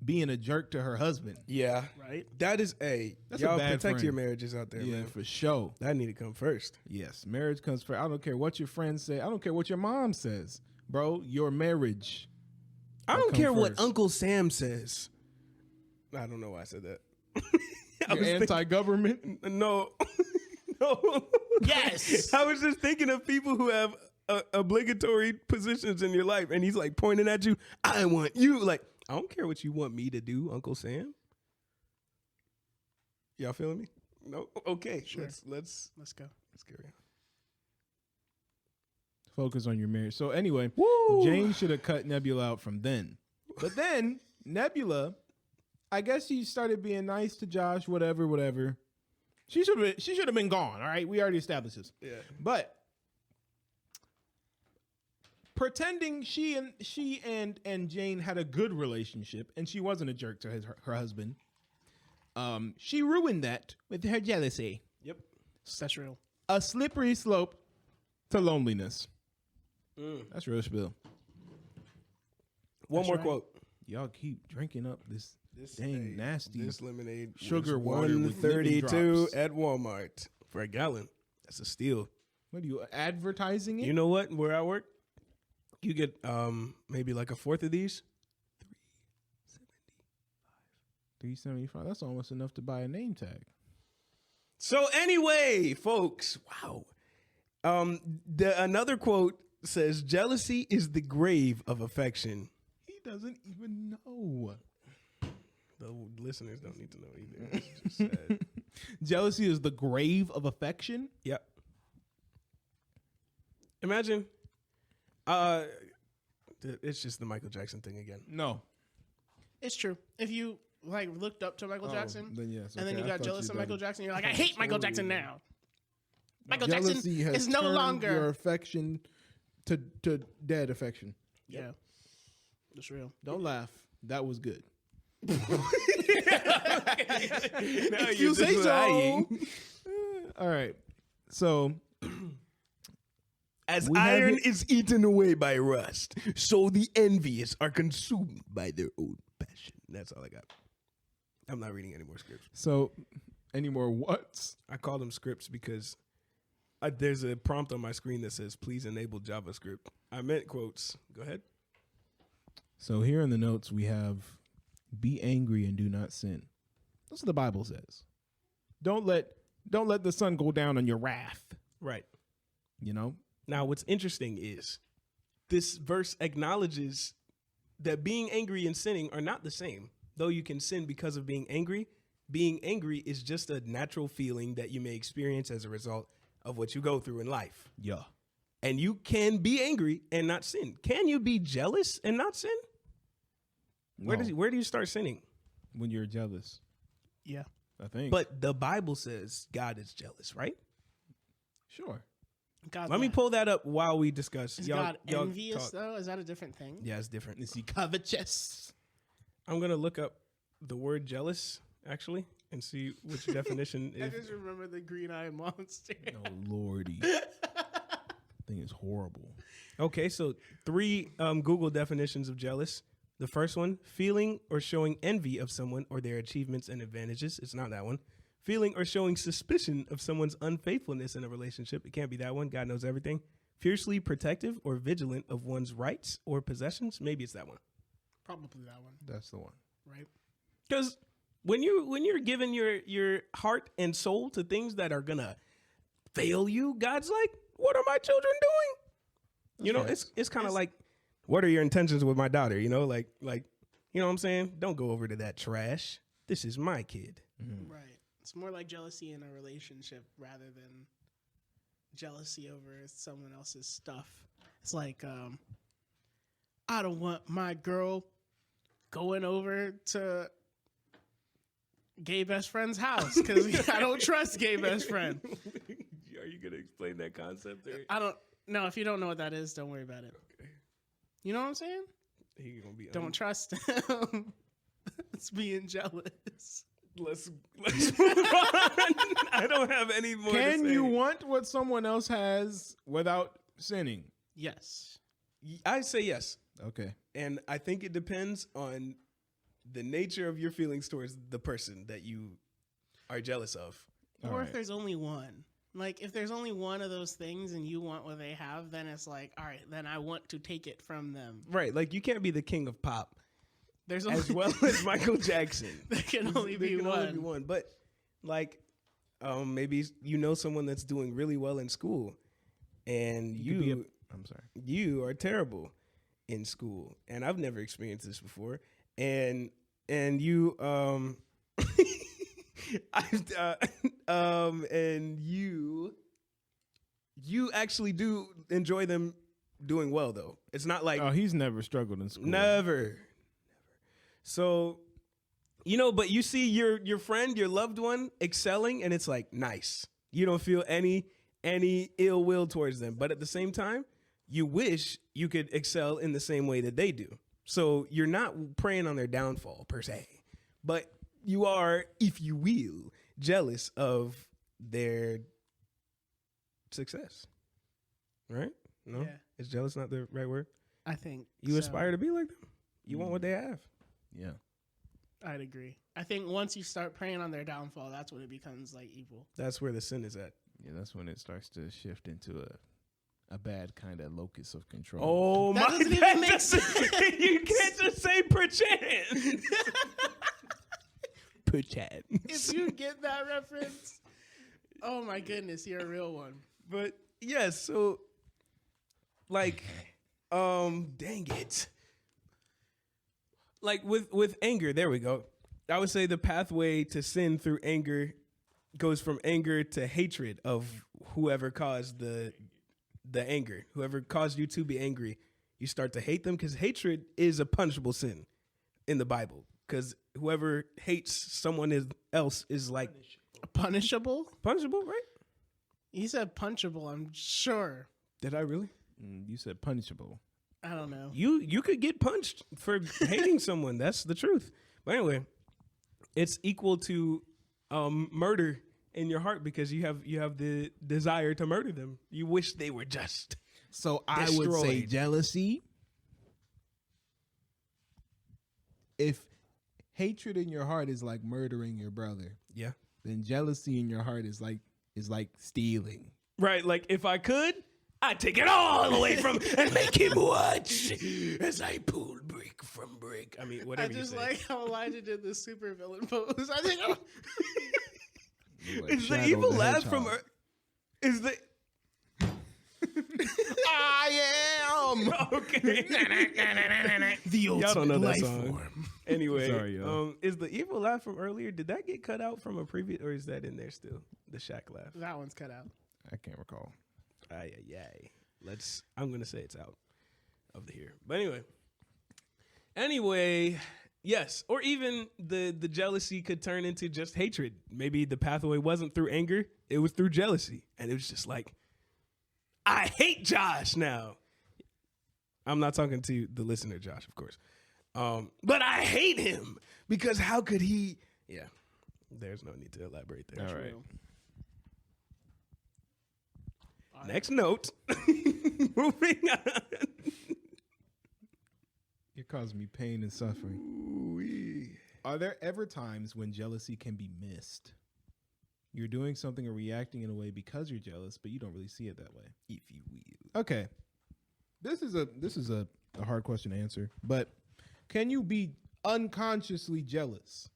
being a jerk to her husband.
Yeah.
Right?
That is
That's
y'all
a bad
protect
friend.
your marriages out there,
Yeah,
man.
for sure.
That need to come first.
Yes, marriage comes first. I don't care what your friends say. I don't care what your mom says, bro. Your marriage.
I don't
come
care what
first.
Uncle Sam says. I don't know why I said that. I
You're
was thinking-
anti-government.
No. No.
Yes.
I was just thinking of people who have obligatory positions in your life, and he's like pointing at you. I want you. Like, I don't care what you want me to do, Uncle Sam. Y'all feeling me? No. Okay.
Sure.
Let's
Let's go.
carry on.
Focus on your marriage. So anyway,
Woo.
Jane should have cut Nebula out from then. But then Nebula, I guess she started being nice to Josh. Whatever. She should have been gone. All right, we already established this.
Yeah.
But pretending she and Jane had a good relationship and she wasn't a jerk to her husband, she ruined that with her jealousy.
Yep.
That's real.
A slippery slope to loneliness. That's real spill.
One
That's
more
right.
quote.
Y'all keep drinking up this dang nasty
This lemonade
sugar
was
water with lemon
$1.32
drops.
at Walmart for a gallon. That's a steal.
What are you advertising it?
You know what? Where I work, you get maybe like a fourth of these.
$3.75. That's almost enough to buy a name tag.
So anyway, folks, wow. Another quote says, "Jealousy is the grave of affection."
He doesn't even know.
The listeners don't need to know either. It's just sad.
Jealousy is the grave of affection.
Yep. Imagine, it's just the Michael Jackson thing again.
No.
It's true. If you like looked up to Michael Jackson,
Then yes.
and then
okay,
you
I
got
thought
jealous
you
of
done
Michael
it.
Jackson, you're like, I hate Michael Jackson now. Michael
Jealousy
Jackson
has
is no
turned
longer.
your affection to dead affection.
Yeah, that's real.
Don't laugh. That was good.
If
you say so. All right. So
As
We have
iron
it-
is eaten away by rust, so the envious are consumed by their own passion. That's all I got. I'm not reading any more scripts.
So, any more what's?
I call them scripts because there's a prompt on my screen that says, please enable JavaScript. I meant quotes. Go ahead.
So here in the notes we have, be angry and do not sin. That's what the Bible says. Don't let the sun go down on your wrath.
Right.
You know?
Now, what's interesting is this verse acknowledges that being angry and sinning are not the same. Though you can sin because of being angry is just a natural feeling that you may experience as a result of what you go through in life.
Yeah.
And you can be angry and not sin. Can you be jealous and not sin? Where do you start sinning?
When you're jealous,
Yeah.
I think.
But the Bible says God is jealous, right?
sure.
God,
Let me pull that up while we discuss.
Is
Y'all-
God
y'all
envious
talk.
though? Is that a different thing?
Yeah, it's different.
Is he covetous?
I'm gonna look up the word jealous actually and see which definition
I
is.
just remember the green-eyed monster.
Oh lordy. Thing is horrible.
Okay, so 3 Google definitions of jealous. The first one, feeling or showing envy of someone or their achievements and advantages. It's not that one. Feeling or showing suspicion of someone's unfaithfulness in a relationship. It can't be that one. God knows everything. Fiercely protective or vigilant of one's rights or possessions. Maybe it's that one.
Probably that one,
That's the one.
right?
Because when you're giving your heart and soul to things that are gonna fail you, God's like, what are my children doing? You know, it's kind of like, what are your intentions with my daughter? You know, like you know what I'm saying? Don't go over to that trash. This is my kid.
Right. It's more like jealousy in a relationship rather than jealousy over someone else's stuff. It's like, I don't want my girl going over to gay best friend's house because I don't trust gay best friend.
Are you gonna explain that concept? Or
I don't know. If you don't know what that is, don't worry about it. You know what I'm saying?
he gonna be
Don't trust him. It's being jealous.
Let's move on. I don't have any more.
Can
to say.
you want what someone else has without sinning?
Yes.
I say yes.
Okay.
And I think it depends on the nature of your feelings towards the person that you are jealous of.
Or
All
if
right.
there's only one. Like, if there's only one of those things and you want what they have, then it's like, all right, then I want to take it from them.
Right. Like, you can't be the king of pop
There's only,
as well as Michael Jackson.
there can only
There
be
can
one.
only be one. But, like, maybe you know someone that's doing really well in school, and
could be I'm sorry.
you are terrible in school, and I've never experienced this before, and you and you actually do enjoy them doing well, though. It's not like
Oh, he's never struggled in school.
never. So, you know, but you see your friend, your loved one excelling, and it's like, nice. You don't feel any ill will towards them. But at the same time, you wish you could excel in the same way that they do. So you're not preying on their downfall per se, but you are, if you will, jealous of their success. Right? No?
Yeah.
Is jealous not the right word?
I think
You
so.
aspire to be like them. You want what they have.
Yeah.
I'd agree. I think once you start preying on their downfall, that's when it becomes like evil.
That's where the sin is at.
Yeah, that's when it starts to shift into a bad kind of locus of control.
Oh
That
my!
doesn't even
that
make
doesn't-
sense.
You can't just say perchance. Perchance.
If you get that reference, oh my goodness, you're a real one.
But yes, so like, dang it. Like with anger, there we go. I would say the pathway to sin through anger goes from anger to hatred of whoever caused the anger. Whoever caused you to be angry, you start to hate them because hatred is a punishable sin in the Bible. Because whoever hates someone else is like
Punishable?
punishable, right?
You said punchable, I'm sure.
Did I really?
You said punishable.
I don't know.
You could get punched for hating someone. That's the truth. But anyway, it's equal to murder in your heart because you have the desire to murder them. You wish they were just.
So I would say
Destroyed.
jealousy. If hatred in your heart is like murdering your brother,
Yeah.
then jealousy in your heart is like stealing.
Right. Like if I could, I'd take it all away from and make him watch as I pull brick from brick. I mean,
I
whatever you
just
say.
like how Elijah did the super villain pose. I think
Is the evil laugh from? Is the
I am
okay?
the
Y'all don't know that
life
song.
form.
Anyway,
Sorry, y'all.
is the evil laugh from earlier? Did that get cut out from a previous, or is that in there still? The Shaq laugh.
That one's cut out.
I can't recall.
Ay, ay, ay. I'm gonna say it's out of the here. But anyway, yes. Or even the jealousy could turn into just hatred. Maybe the pathway wasn't through anger, it was through jealousy. And it was just like, I hate Josh now. I'm not talking to the listener, Josh, of course. But I hate him because how could he? Yeah, there's no need to elaborate there.
All right.
Next note. Moving on.
You're causing me pain and suffering.
Ooh-wee.
Are there ever times when jealousy can be missed? You're doing something or reacting in a way because you're jealous, but you don't really see it that way.
If you will.
Okay. This is a hard question to answer, but can you be unconsciously jealous?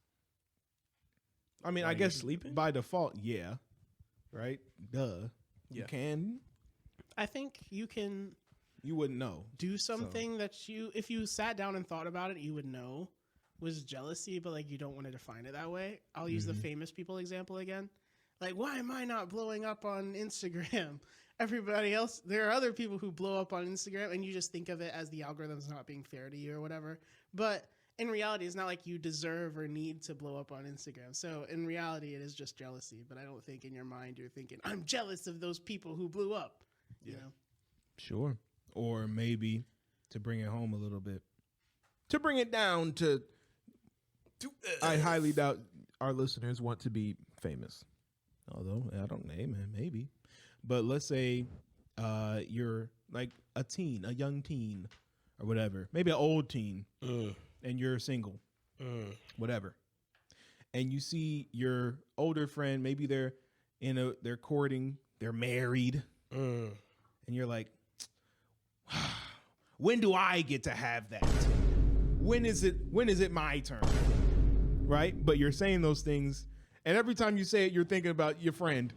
I mean,
While
I
you're
guess
sleeping?
by default, yeah. Right? Duh. You
Yeah.
can.
I think you can
You wouldn't know.
do something that you, if you sat down and thought about it, you would know was jealousy, but like you don't want to define it that way. I'll use the famous people example again. Like, why am I not blowing up on Instagram? Everybody else, there are other people who blow up on Instagram, and you just think of it as the algorithm's not being fair to you or whatever. But in reality, it's not like you deserve or need to blow up on Instagram. So in reality, it is just jealousy. But I don't think in your mind you're thinking, I'm jealous of those people who blew up. You know?
Sure. Or maybe to bring it home a little bit. To bring it down to I highly doubt our listeners want to be famous. Although, I don't know, man, maybe. But let's say you're like a teen, a young teen or whatever. Maybe an old teen. And you're single. Whatever. And you see your older friend, maybe they're courting, they're married. And you're like, when do I get to have that? When is it my turn? Right? But you're saying those things, and every time you say it, you're thinking about your friend.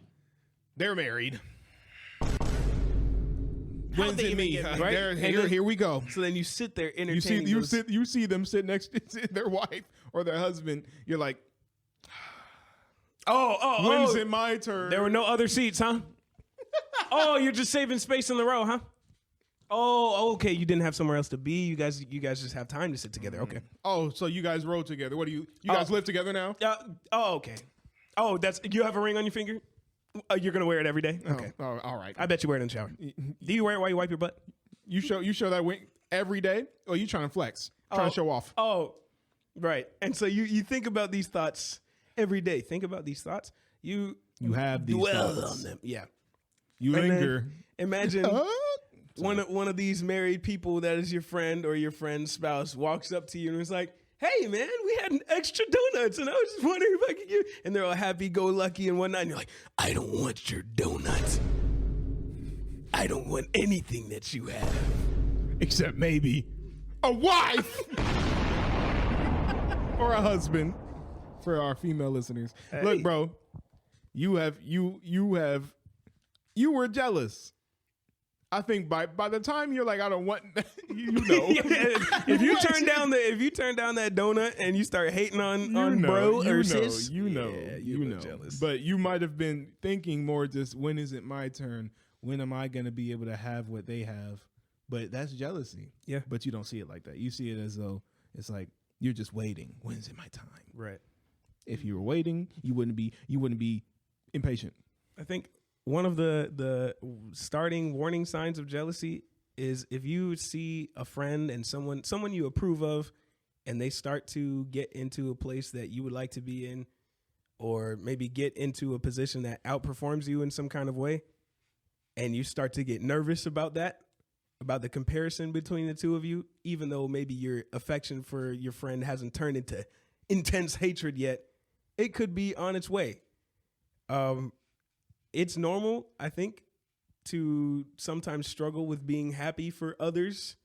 They're married. When's
they
it
even
me?
get married?
Right?
There-
And
here,
then-
here we go.
So then you sit there
You
entertaining.
see them sit next to their wife or their husband. You're like, when's it my turn?
There were no other seats, huh? Oh, you're just saving space in the row, huh? Oh, okay. You didn't have somewhere else to be. You guys just have time to sit together. Okay.
Oh, so you guys rode together. What do you guys live together now?
Okay. Oh, you have a ring on your finger? You're gonna wear it every day? Okay.
Oh, all right.
I bet you wear it in the shower. Do you wear it while you wipe your butt?
You show that wing every day? Or you trying to flex? Trying to show off?
Oh, right. And so you think about these thoughts every day. Think about these thoughts. You
have these
dwell
thoughts.
on them. Yeah.
You
And then
linger.
Imagine one of these married people that is your friend or your friend's spouse walks up to you and is like, hey, man, we had an extra donuts, and I was just wondering if I could give. And they're all happy-go-lucky and whatnot. And you're like, I don't want your donuts. I don't want anything that you have.
Except maybe a wife or a husband for our female listeners.
Hey.
Look, bro, you were jealous. I think by the time you're like, I don't want, you know.
If you turn down that donut and you start hating on bro or sis,
you know,
jealous.
But you might have been thinking more just, when is it my turn? When am I going to be able to have what they have? But that's jealousy.
Yeah.
But you don't see it like that. You see it as though it's like, you're just waiting. When's it my time?
Right.
If you were waiting, you wouldn't be impatient.
I think one of the starting warning signs of jealousy is if you see a friend and someone you approve of, and they start to get into a place that you would like to be in, or maybe get into a position that outperforms you in some kind of way, and you start to get nervous about that, about the comparison between the two of you, even though maybe your affection for your friend hasn't turned into intense hatred yet, it could be on its way. It's normal, I think, to sometimes struggle with being happy for others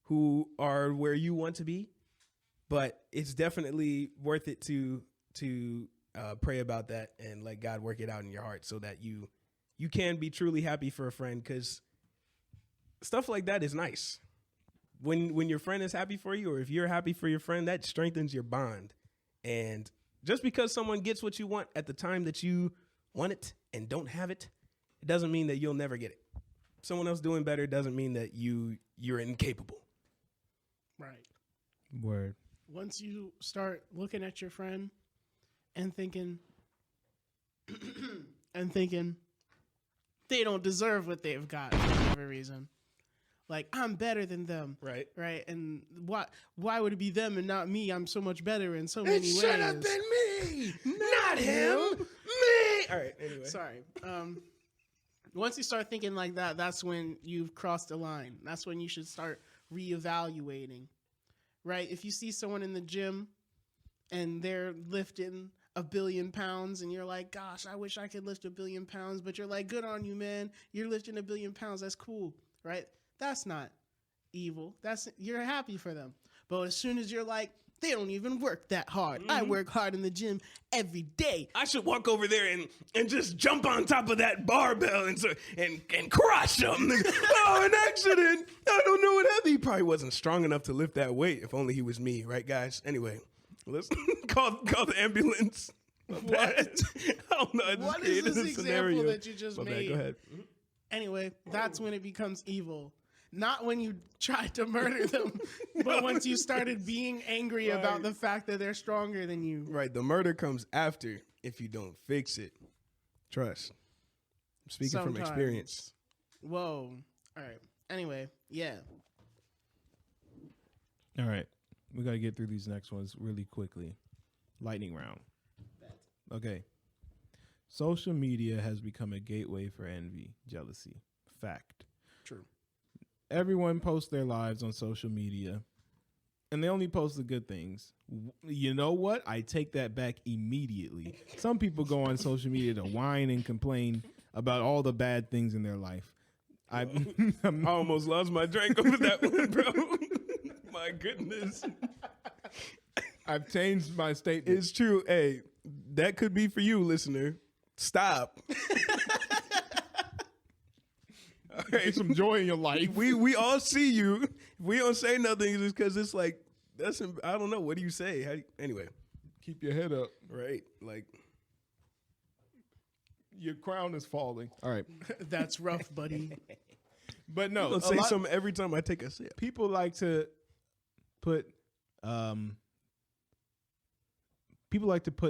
who are where you want to be, but it's definitely worth it to pray about that and let God work it out in your heart so that you can be truly happy for a friend, because stuff like that is nice. When your friend is happy for you, or if you're happy for your friend, that strengthens your bond. And just because someone gets what you want at the time that you want it and don't have it, it doesn't mean that you'll never get it. Someone else doing better doesn't mean that you're incapable.
Right.
Word.
Once you start looking at your friend and thinking they don't deserve what they've got for whatever reason. Like, I'm better than them.
Right.
Right. And why would it be them and not me? I'm so much better in so many ways.
Should have been me, not him. Me. All right. Anyway.
Sorry. Once you start thinking like that, that's when you've crossed the line. That's when you should start reevaluating. Right? If you see someone in the gym and they're lifting 1 billion pounds and you're like, gosh, I wish I could lift 1 billion pounds, but you're like, good on you, man. You're lifting 1 billion pounds. That's cool. Right? That's not evil. You're happy for them. But as soon as you're like, they don't even work that hard. I work hard in the gym every day.
I should walk over there and just jump on top of that barbell and crush him. Oh, an accident. I don't know what happened. He probably wasn't strong enough to lift that weight. If only he was me, right, guys? Anyway, let's call the ambulance.
What?
I don't know.
What is this example
scenario
that you just made?
Go ahead.
Anyway, that's when it becomes evil. Not when you tried to murder them, but once you started being angry about the fact that they're stronger than you.
Right. The murder comes after if you don't fix it. Trust. I'm speaking from experience.
Whoa. All right. Anyway, yeah.
All right. We got to get through these next ones really quickly. Lightning round. Okay. Social media has become a gateway for envy, jealousy. Fact.
True.
Everyone posts their lives on social media, and they only post the good things. You know what? I take that back immediately. Some people go on social media to whine and complain about all the bad things in their life. I
almost lost my drink over that one, bro. My goodness.
I've changed my statement.
It's true. Hey, that could be for you, listener. Stop.
Get some joy in your life.
We all see you. If we don't say nothing, it's because it's like, I don't know. What do you say? Anyway.
Keep your head up.
Right. Like.
Your crown is falling. All right.
That's rough, buddy.
But no.
I'll say something every time I take a sip.
People like to put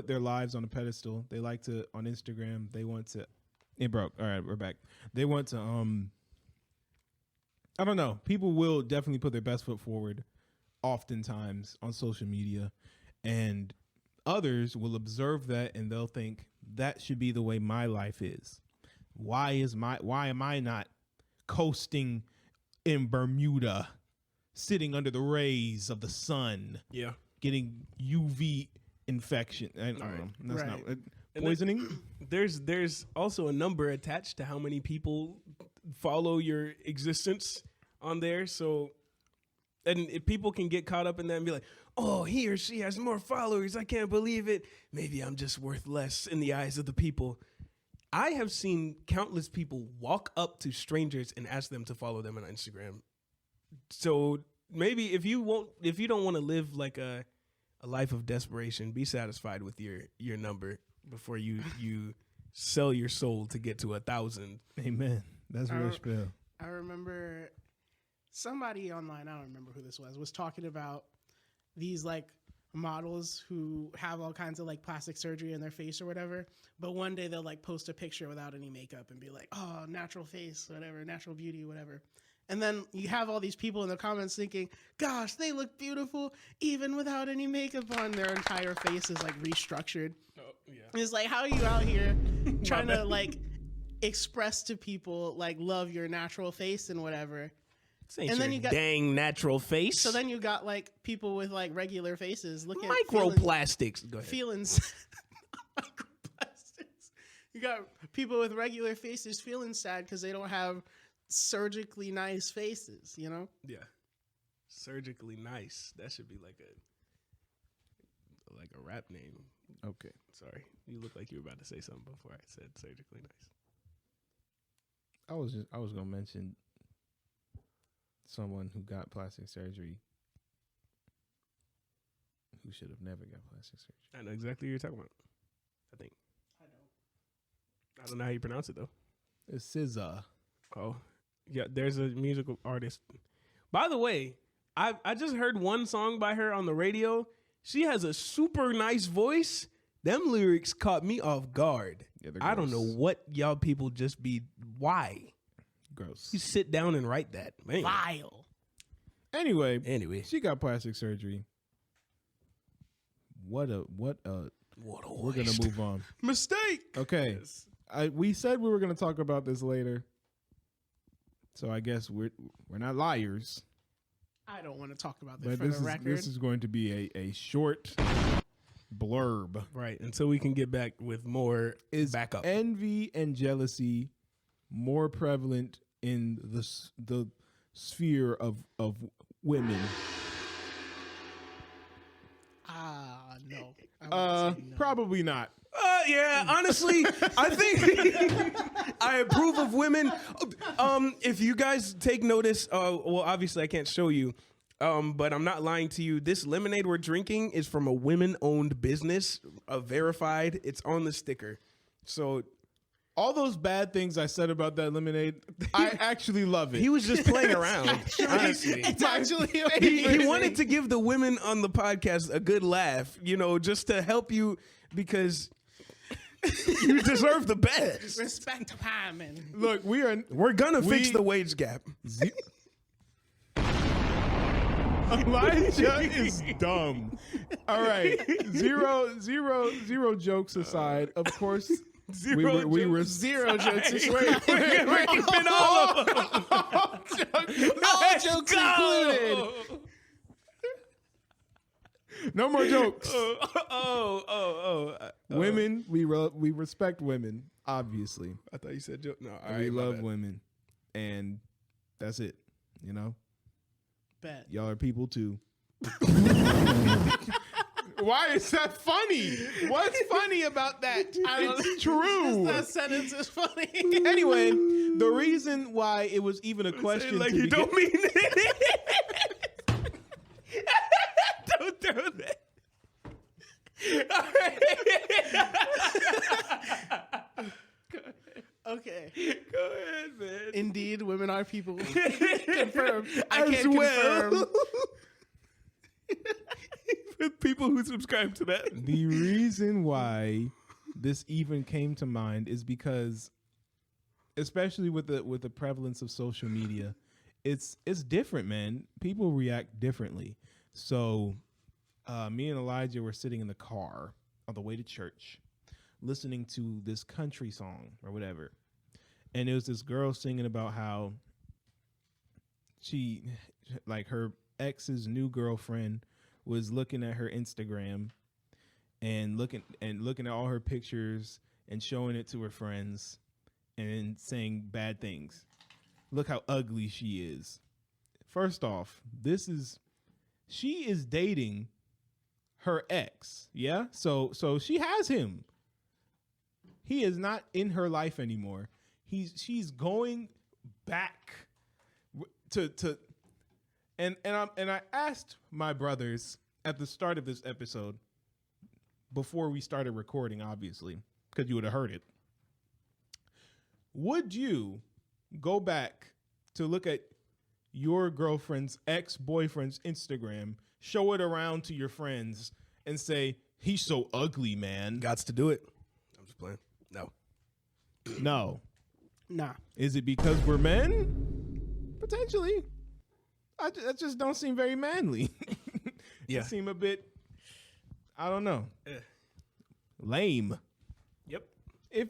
their lives on a pedestal. They like to, on Instagram, they want to, it broke. All right, we're back. They want to, I don't know. People will definitely put their best foot forward oftentimes on social media, and others will observe that and they'll think that should be the way my life is. Why am I not coasting in Bermuda, sitting under the rays of the sun?
Yeah.
Getting UV infection. I don't know. That's not poisoning.
There's also a number attached to how many people follow your existence on there. So, and if people can get caught up in that and be like, oh, he or she has more followers. I can't believe it. Maybe I'm just worth less in the eyes of the people. I have seen countless people walk up to strangers and ask them to follow them on Instagram. So maybe if you don't want to live like a life of desperation, be satisfied with your number before you sell your soul to get to 1,000.
Amen. That's real spill.
I remember somebody online, I don't remember who this was talking about these like models who have all kinds of like plastic surgery in their face or whatever, but one day they'll like post a picture without any makeup and be like, oh, natural face, whatever, natural beauty, whatever. And then you have all these people in the comments thinking, gosh, they look beautiful even without any makeup on. Their entire face is like restructured.
Oh, yeah.
And it's like, how are you out here trying to like express to people like love your natural face and whatever,
This ain't
And then
your
you got-
dang natural face.
So then you got like people with like regular faces looking
microplastics. Go ahead.
feelings. Microplastics. You got people with regular faces feeling sad because they don't have surgically nice faces. You know.
Yeah. Surgically nice. That should be like a rap name.
Okay.
Sorry. You look like you were about to say something before I said surgically nice.
I was gonna mention someone who got plastic surgery who should have never got plastic surgery.
I know exactly what you're talking about. I think. I don't know how you pronounce it though.
It's SZA.
Oh. Yeah, there's a musical artist. By the way, I just heard one song by her on the radio. She has a super nice voice. Them lyrics caught me off guard.
Yeah, they're
I don't know
gross.
what y'all people just be. Why?
Gross.
You sit down and write that. Man.
Vile.
Anyway,
Anyway,
she got plastic surgery. What a
what a
we're gonna move on.
mistake.
Okay. We said we were gonna talk about this later. So I guess we're not liars.
I don't want to talk about this
But
for the record.
this is going to be a short blurb.
Right, until we can get back with more
Is
backup.
envy and jealousy more prevalent in the sphere of women?
No. I would say no.
Probably not.
Yeah, honestly, I think I approve of women. If you guys take notice, well, obviously I can't show you, but I'm not lying to you. This lemonade we're drinking is from a women-owned business, verified. It's on the sticker. So
All those bad things I said about that lemonade, I actually love it.
he was just playing around, honestly.
It's actually
He wanted to give the women on the podcast a good laugh, just to help you because you deserve the best.
respect Hyman.
Look,
We're gonna fix the wage gap.
Elijah is dumb. All right, zero jokes aside. Of course, we were
Zero jokes.
We're keeping all of them.
All jokes included.
no more jokes.
Oh.
Women, we respect women. Obviously,
I thought you said joke. No, all
and
right.
we
my
love
bad.
women, and that's it.
Bet.
Y'all are people too. Why is that funny? What's funny about that? It's true.
That sentence is funny.
Anyway, the reason why it was even a question
Like
to
you
begin-
don't mean it. Don't do that.
Okay.
Go ahead, man.
Indeed, women are people. Confirmed. I
As
can
well.
confirm.
For people who subscribe to that.
The reason why this even came to mind is because, especially with the prevalence of social media, it's different, man. People react differently. So, me and Elijah were sitting in the car on the way to church, listening to this country song or whatever, and it was this girl singing about how she, like, her ex's new girlfriend was looking at her Instagram and looking at all her pictures and showing it to her friends and saying bad things. Look how ugly she is. First off, she is dating her ex. Yeah. So she has him. He is not in her life anymore. She's going back to and I asked my brothers at the start of this episode, before we started recording, obviously, because you would have heard it. Would you go back to look at your girlfriend's ex-boyfriend's Instagram, show it around to your friends, and say, he's so ugly, man?
Gots to do it. I'm just playing. No.
No.
Nah.
Is it because we're men? Potentially. That just don't seem very manly.
Yeah.
It seem a bit, I don't know, lame.
Yep.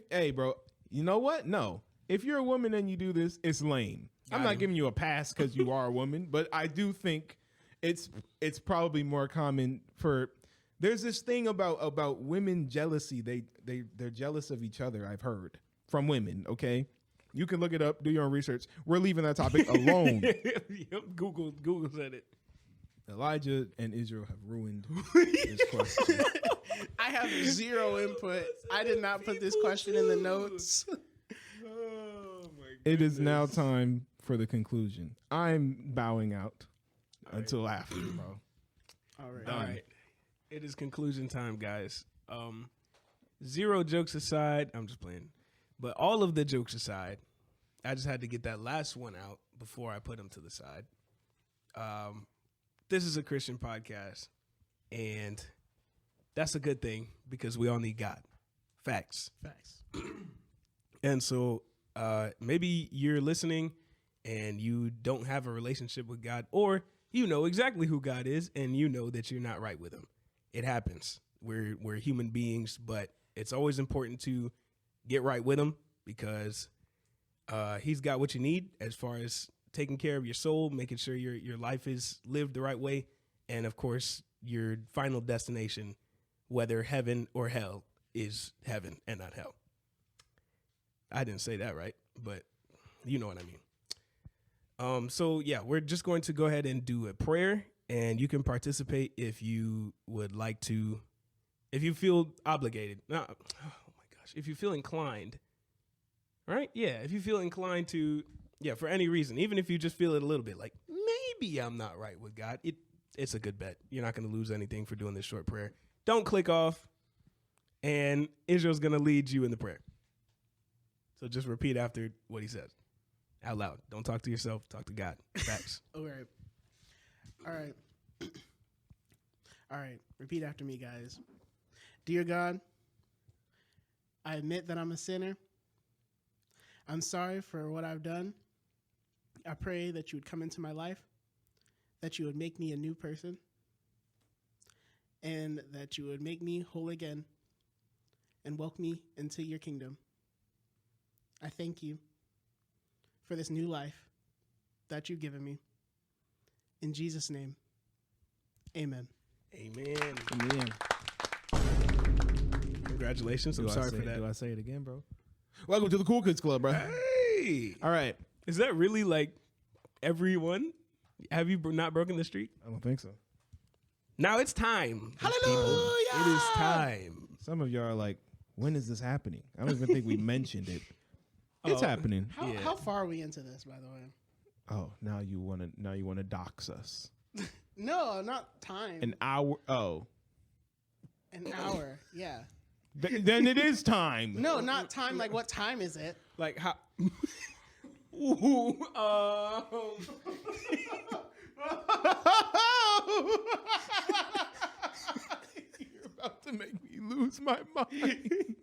Hey, bro, you know what? No. If you're a woman and you do this, it's lame. I'm not giving you a pass because you are a woman, but I do think it's probably more common for. There's this thing about women jealousy. They're jealous of each other. I've heard from women. Okay, you can look it up. Do your own research. We're leaving that topic alone.
Yep, Google said it.
Elijah and Israel have ruined this question.
I have zero input. I did not put this question in the notes.
Oh my god.
It is now time for the conclusion. I'm bowing out until after, bro.
All right.
All right. It is conclusion time, guys. Zero jokes aside, I'm just playing. But all of the jokes aside, I just had to get that last one out before I put them to the side. This is a Christian podcast, and that's a good thing because we all need God. Facts. And so maybe you're listening and you don't have a relationship with God, or you know exactly who God is and you know that you're not right with him. It happens. We're human beings, but it's always important to get right with him because he's got what you need as far as taking care of your soul, making sure your life is lived the right way, and of course your final destination, whether heaven or hell, is heaven and not hell. I didn't say that right, but you know what I mean. So yeah, we're just going to go ahead and do a prayer, and you can participate if you would like to, if you feel obligated. No, oh my gosh, if you feel inclined, right? Yeah, if you feel inclined to, yeah, for any reason, even if you just feel it a little bit, like maybe I'm not right with God, it's a good bet. You're not going to lose anything for doing this short prayer. Don't click off, and Israel's going to lead you in the prayer. So just repeat after what he says out loud. Don't talk to yourself. Talk to God. Facts.
All right. All right. Repeat after me, guys. Dear God, I admit that I'm a sinner. I'm sorry for what I've done. I pray that you would come into my life, that you would make me a new person, and that you would make me whole again and welcome me into your kingdom. I thank you for this new life that you've given me. In Jesus' name, amen.
Amen.
Amen.
Congratulations. I'm sorry for that.
Do I say it again, bro? Welcome to the Cool Kids Club, bro.
Hey.
All right.
Is that really like everyone? Have you not broken the streak?
I don't think so.
Now it's time.
Hallelujah.
It is time.
Some of y'all are like, when is this happening? I don't even think we mentioned it. It's happening.
How far are we into this, by the way?
Oh, now you wanna dox us.
No, not time.
An hour. Oh.
An hour, yeah.
Then it is time.
No, not time. Like, what time is it?
Like how? Ooh,
You're about to make me lose my mind.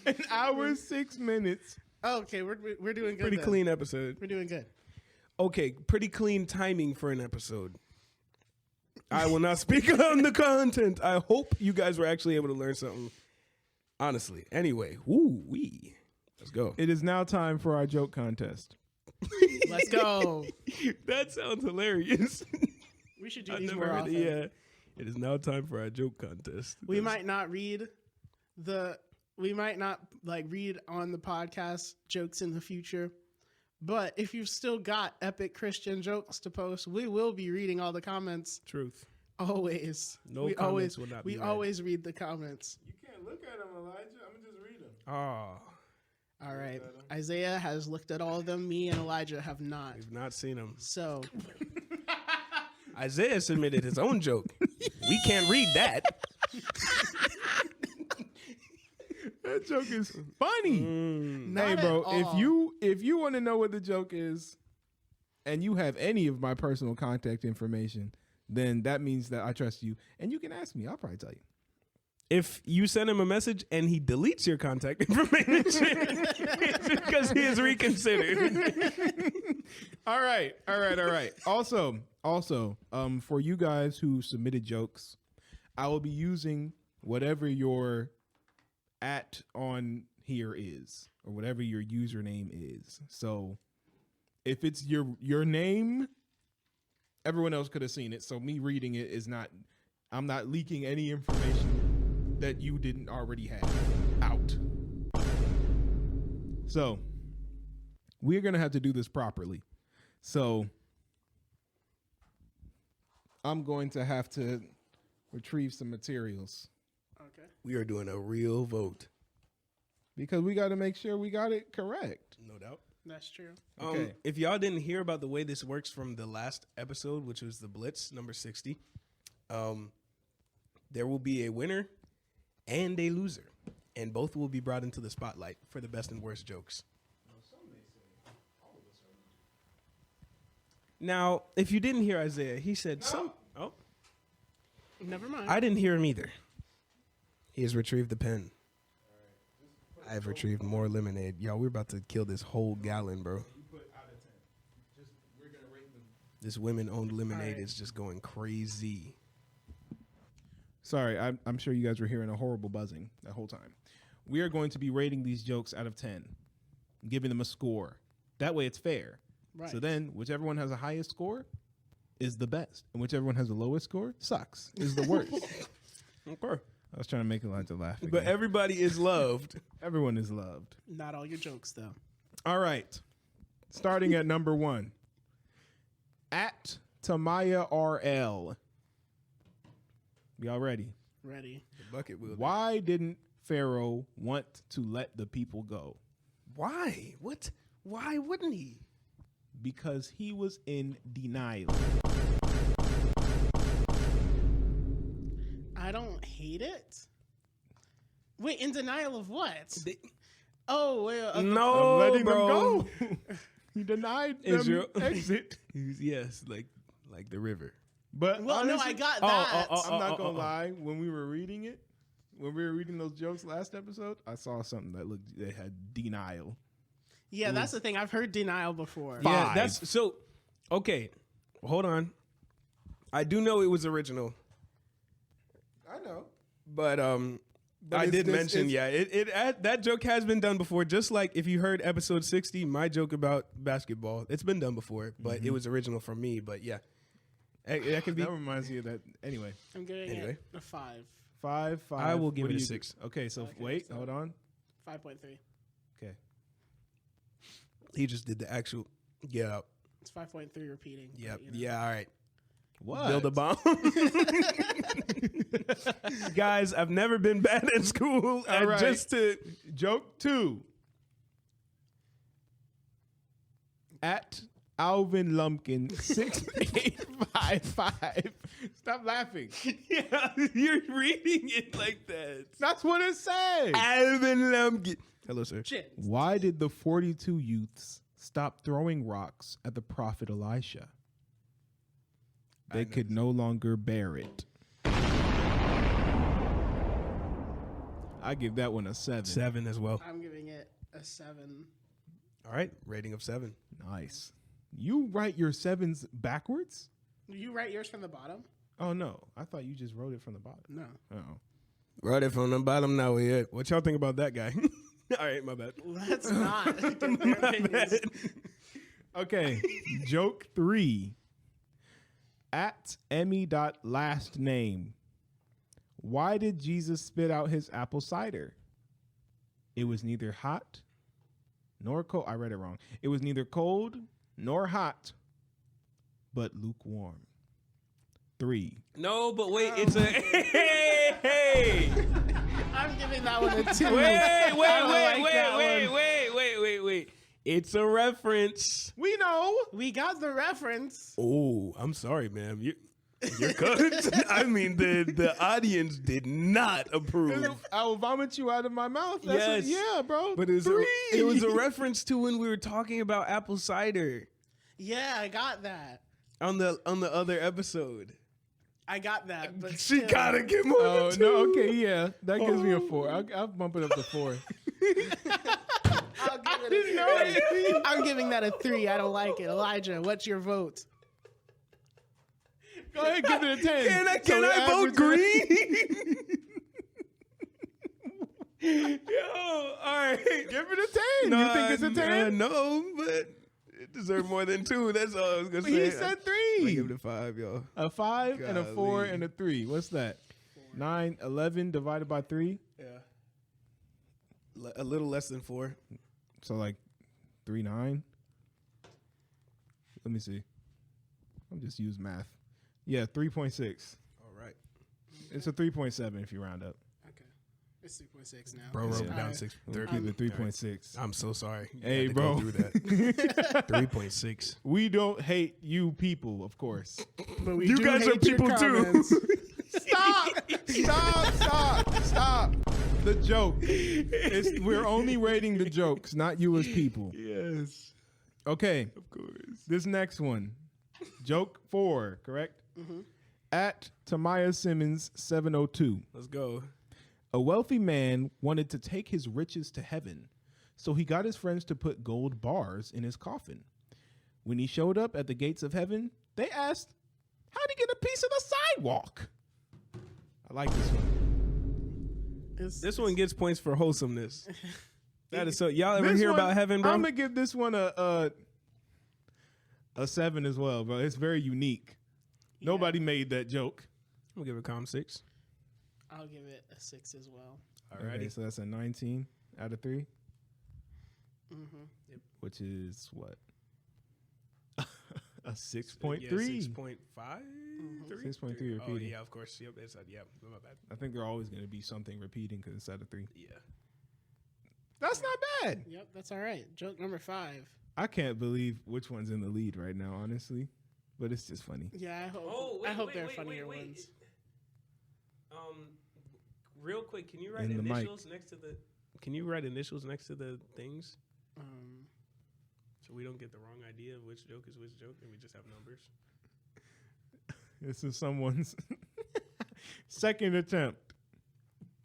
An hour, 6 minutes.
Oh, okay, we're doing good.
pretty
then.
clean episode.
We're doing good.
Okay, pretty clean timing for an episode. I will not speak on the content. I hope you guys were actually able to learn something. Honestly. Anyway, let's go.
It is now time for our joke contest.
Let's go.
That sounds hilarious.
We should do
I've
these
never
more
heard
often.
it. Yeah. It is now time for our joke contest.
We might not read read on the podcast jokes in the future. But if you've still got epic Christian jokes to post, we will be reading all the comments.
Truth.
Always.
No
we
comments will not be
We
read.
always read the comments.
You can't look at them, Elijah. I'm going to just read them.
Oh,
All right. Isaiah has looked at all of them. Me and Elijah have not.
we've not seen him.
So
Isaiah submitted his own joke. We can't read that.
That joke is funny.
not
Hey, bro,
at all.
if you want to know what the joke is and you have any of my personal contact information, then that means that I trust you. And you can ask me. I'll probably tell you.
If you send him a message and he deletes your contact information, it's because he has reconsidered.
All right. Also, for you guys who submitted jokes, I will be using whatever your @ on here is, or whatever your username is. So if it's your name, everyone else could have seen it. So me reading it is not. I'm not leaking any information that you didn't already have out. So we're gonna have to do this properly. So I'm going to have to retrieve some materials
Okay.
We are doing a real vote.
because we got to make sure we got it correct.
No doubt.
That's true.
Okay.
If y'all didn't hear about the way this works from the last episode, which was the Blitz number 60, there will be a winner and a loser, and both will be brought into the spotlight for the best and worst jokes. Now, if you didn't hear Isaiah, he said Oh,
Never mind.
I didn't hear him either. He has retrieved the pen. I have retrieved more lemonade. Y'all, we're about to kill this whole gallon, bro. This women-owned lemonade is just going crazy.
Sorry, I'm sure you guys were hearing a horrible buzzing that whole time. We are going to be rating these jokes out of 10, giving them a score. That way it's fair.
Right.
So then whichever one has the highest score is the best. And whichever one has the lowest score sucks, is the worst.
Okay.
I was trying to make Elijah laugh again.
But everybody is loved.
Everyone is loved.
Not all your jokes, though.
All right. Starting at number 1. At Tamaya RL. Y'all ready?
Ready.
The bucket wheel.
Why didn't Pharaoh want to let the people go?
Why? What? Why wouldn't he?
Because he was in denial.
I don't hate it. Wait, in denial of what?
They-
Oh, well,
no,
I'm letting
bro.
them go. He denied
Israel.
them exit.
Yes, like the river.
But
well, no,
honestly,
I got that.
I'm not gonna lie. When we were reading it, when we were reading those jokes last episode, I saw something that had denial.
Yeah, that's the thing. I've heard denial before.
Yeah,
Five.
that's so. Okay, hold on. I do know it was original,
I know.
but I
it's
did
this-
mention,
it's-
that joke has been done before. Just like if you heard episode 60, my joke about basketball, it's been done before, but it was original from me. But yeah, that can be.
That reminds me of that. Anyway,
I'm giving
Anyway.
it a 5.
5.
I will give
What
it
do
a
you
6.
do? Okay, so
Okay,
wait,
so-
hold on.
5.3.
Okay.
He just did the actual. Get out.
It's 5.3 repeating. but,
Yep.
you know.
Yeah. All right.
What?
Build a bomb. Guys, I've never been bad at school.
All right.
Just to.
Joke 2. At Alvin Lumpkin 6855. Stop laughing.
Yeah, you're reading it like that.
That's what it says.
Alvin Lumpkin. Hello, sir.
Shit.
Why did the 42 youths stop throwing rocks at the prophet Elisha? They could no longer bear it. I give that one a 7.
7 as well.
I'm giving it a 7.
All right, rating of 7.
Nice. You write your 7s backwards?
You write yours from the bottom?
Oh, no. I thought you just wrote it from the bottom.
No.
Oh.
Right it from the bottom. Now we here. What y'all think about that guy? All right, my bad.
Let's not. give their opinions.
Okay. Joke 3. At Emmy.lastname. Why did Jesus spit out his apple cider? It was neither hot nor cold. I read it wrong. It was neither cold nor hot, but lukewarm. 3.
No, but wait, it's a hey.
I'm giving that one a 2.
Wait. It's a reference.
We know.
We got the reference.
Oh, I'm sorry, ma'am. You're cooked. I mean, the audience did not approve.
I will vomit you out of my mouth. That's
Yes.
yeah, bro.
But it was a reference to when we were talking about apple cider
Yeah, I got that.
on the other episode.
I got that. But
She
still.
gotta get more
Oh
than 2.
no, okay, yeah, that gives me a 4. I'll bump it up to 4.
I'll give it a 3. I'm giving that a 3. I don't like it. Elijah, what's your vote?
Go ahead, give it a 10.
Can I
So
vote
average-
green? Yo, all right.
Give it a 10. You think it's a 10?
No, but deserve more than 2. That's all I was gonna say.
He said
I
3.
give it a 5, y'all.
A 5 and a 4
Golly.
and a 3. What's that? 9, 11 divided by 3.
Yeah. A little less than 4.
So like 3, 9. Let me see. I'll just use math. Yeah, 3.6.
All right.
It's a 3.7 if you round up.
Okay. It's 3.6 now.
Bro wrote
All
down
right.
6.
We'll keep it 3.6.
I'm so sorry. You
Hey,
had to
bro.
go through that. 3.6.
We don't hate you people, of course.
But we
You
do
guys are
hate your
people too.
comments.
Stop. The joke. We're only rating the jokes, not you as people.
Yes.
Okay.
Of course.
This next one. Joke 4, correct? At Tamaya Simmons 702.
Let's go.
A wealthy man wanted to take his riches to heaven, so he got his friends to put gold bars in his coffin. When he showed up at the gates of heaven, they asked, how'd he get a piece of the sidewalk? I like this one.
This one gets points for wholesomeness. That is so. Y'all ever
This
hear
one,
about heaven, bro?
I'm going to give this one a 7 as well, bro. It's very unique. Nobody made that joke.
I'm gonna give it a calm 6.
I'll give it a 6 as well.
Alrighty.
Okay, so that's a 19 out of 3,
Mm-hmm.
which is what? A 6.3.
Yeah, 6.5.
6.3
Oh
repeating.
yeah, of course. Yep. It's yeah. My bad.
I think there's always going to be something repeating because it's out of 3.
Yeah.
That's not bad.
Yep, that's all right. Joke number 5.
I can't believe which one's in the lead right now, honestly. But it's just funny.
Yeah, I hope.
Oh,
I hope there are funnier ones.
Real quick, can you write
In the mic.
initials next to the? Can you write initials next to the things so we don't get the wrong idea of which joke is which joke, and we just have numbers?
This is someone's second attempt.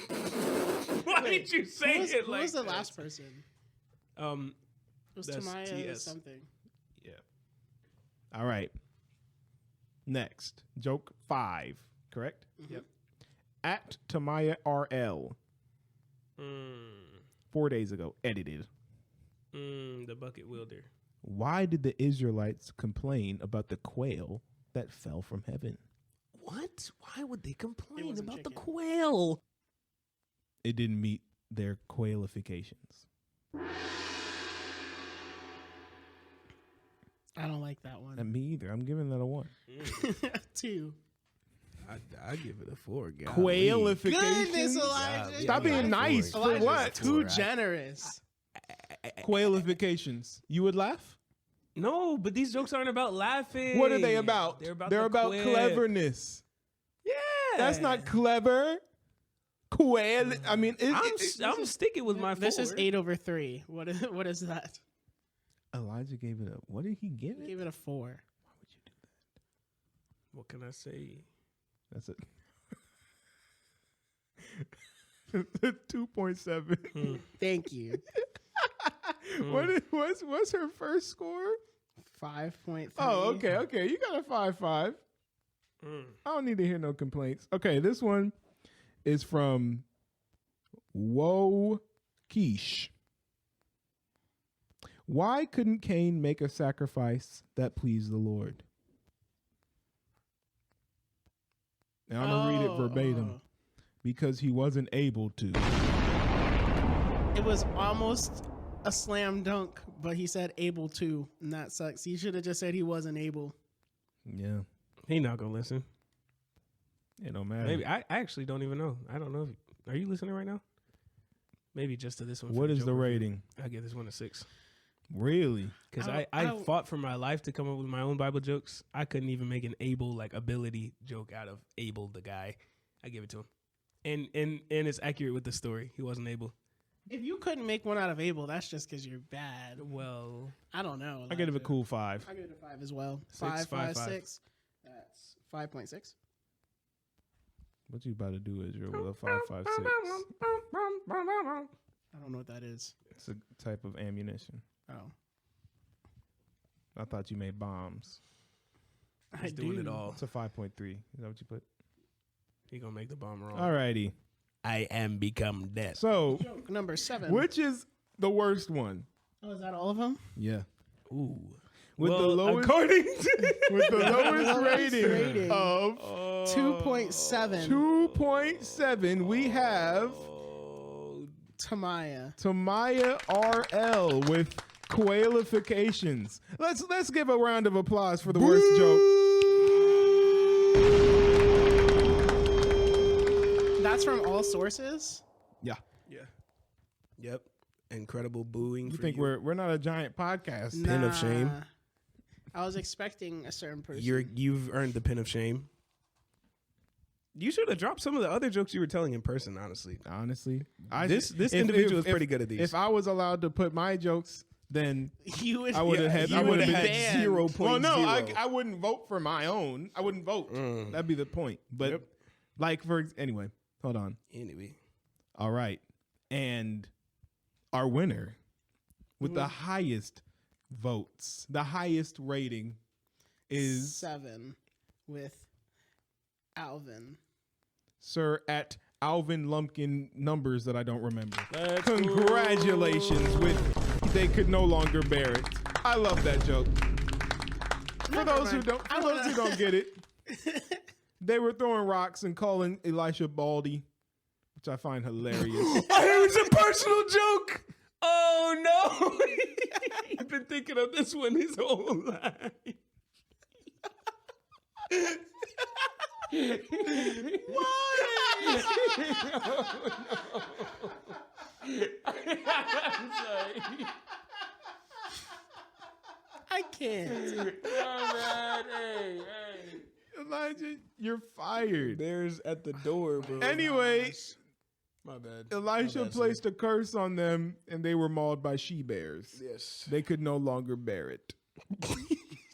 Why did you say it
Who
like
was the
that?
last person? It was
That's
Tamaya
TS.
something.
Yeah.
All right. Next, joke 5, correct?
Yep.
At Tamaya RL, 4 days ago, edited.
The bucket wielder.
Why did the Israelites complain about the quail that fell from heaven?
What? Why would they complain
wasn't
about the
chicken.
quail?
It didn't meet their qualifications.
I don't like that one.
Me either. I'm giving that a 1.
2.
I give it a 4. God.
Qualifications?
Goodness, Elijah.
Stop being nice. For
Elijah's
what?
too generous.
Qualifications. You would laugh?
No, but these jokes aren't about laughing.
What are they about?
They're about,
They're
the quip.
cleverness.
Yeah.
That's not clever. I mean,
I'm sticking with my 4.
This is 8 over 3. What is that?
Elijah gave it a. What did he give
I
it?
gave it a 4.
Why would you do that?
What can I say?
That's it. 2.7.
Thank you.
What's her first score?
5.3.
Oh, okay. You got a 5.5. I don't need to hear no complaints. Okay, this one is from Woe Quiche. Why couldn't Cain make a sacrifice that pleased the Lord? Now I'm gonna read it verbatim because he wasn't able to.
It was almost a slam dunk, but he said able to, and that sucks. He should have just said he wasn't able.
Yeah,
He not gonna listen.
it don't matter.
Maybe I actually don't even know. I don't know. Are you listening right now? Maybe just to this one.
What is the rating?
I give this one a 6
Really?
because
I
I
don't-
fought for my life to come up with my own Bible jokes. I couldn't even make an able ability joke out of Abel the guy. I give it to him, and it's accurate with the story. He wasn't able.
If you couldn't make one out of Abel, that's just because you're bad.
Well,
I don't know.
I give it a
Elijah.
cool 5.
I give it a 5 as well.
6, 5, 5.
6. That's 5.6.
What you about to do, Israel, with a 5.56?
I don't know what that is.
It's a type of ammunition.
Oh,
I thought you made bombs.
he's doing it all.
It's a 5.3. Is that what you put?
He gonna make the bomb wrong.
Alrighty.
I am become death.
So,
Joke number 7.
which is the worst one?
Oh, is that all of them?
Yeah.
Ooh.
with the lowest
according to
with the lowest rating,
rating.
of
2.7.
2.7, we have
Tamaya.
Tamaya RL with qualifications. Let's give a round of applause for the worst joke.
That's from all sources.
Yeah.
yeah, yep, incredible booing.
You
for
think we're not a giant podcast?
Pin of shame.
Nah. I was expecting a certain person.
You've earned the pin of shame. You should have dropped some of the other jokes you were telling in person. Honestly, this individual is pretty good at these.
If I was allowed to put my jokes, then
you would
I would have had. I would have had
banned.
0.0.
Well, no, I wouldn't vote for my own. I wouldn't vote. That'd be the point. But anyway, hold on.
Anyway,
All right, and our winner with the highest votes, the highest rating is
7 with Alvin.
Sir at Alvin Lumpkin, numbers that I don't remember. Congratulations with They Could No Longer Bear It. I love that joke. For those who don't get it, they were throwing rocks and calling Elisha Baldy, which I find hilarious.
it was a personal joke. Oh no! He's been thinking of this one his whole life.
I can't.
Elijah, you're fired.
There's at the door, bro.
Anyway,
My bad.
Elisha
My bad,
placed a curse on them, and they were mauled by she-bears.
Yes.
They could no longer bear it.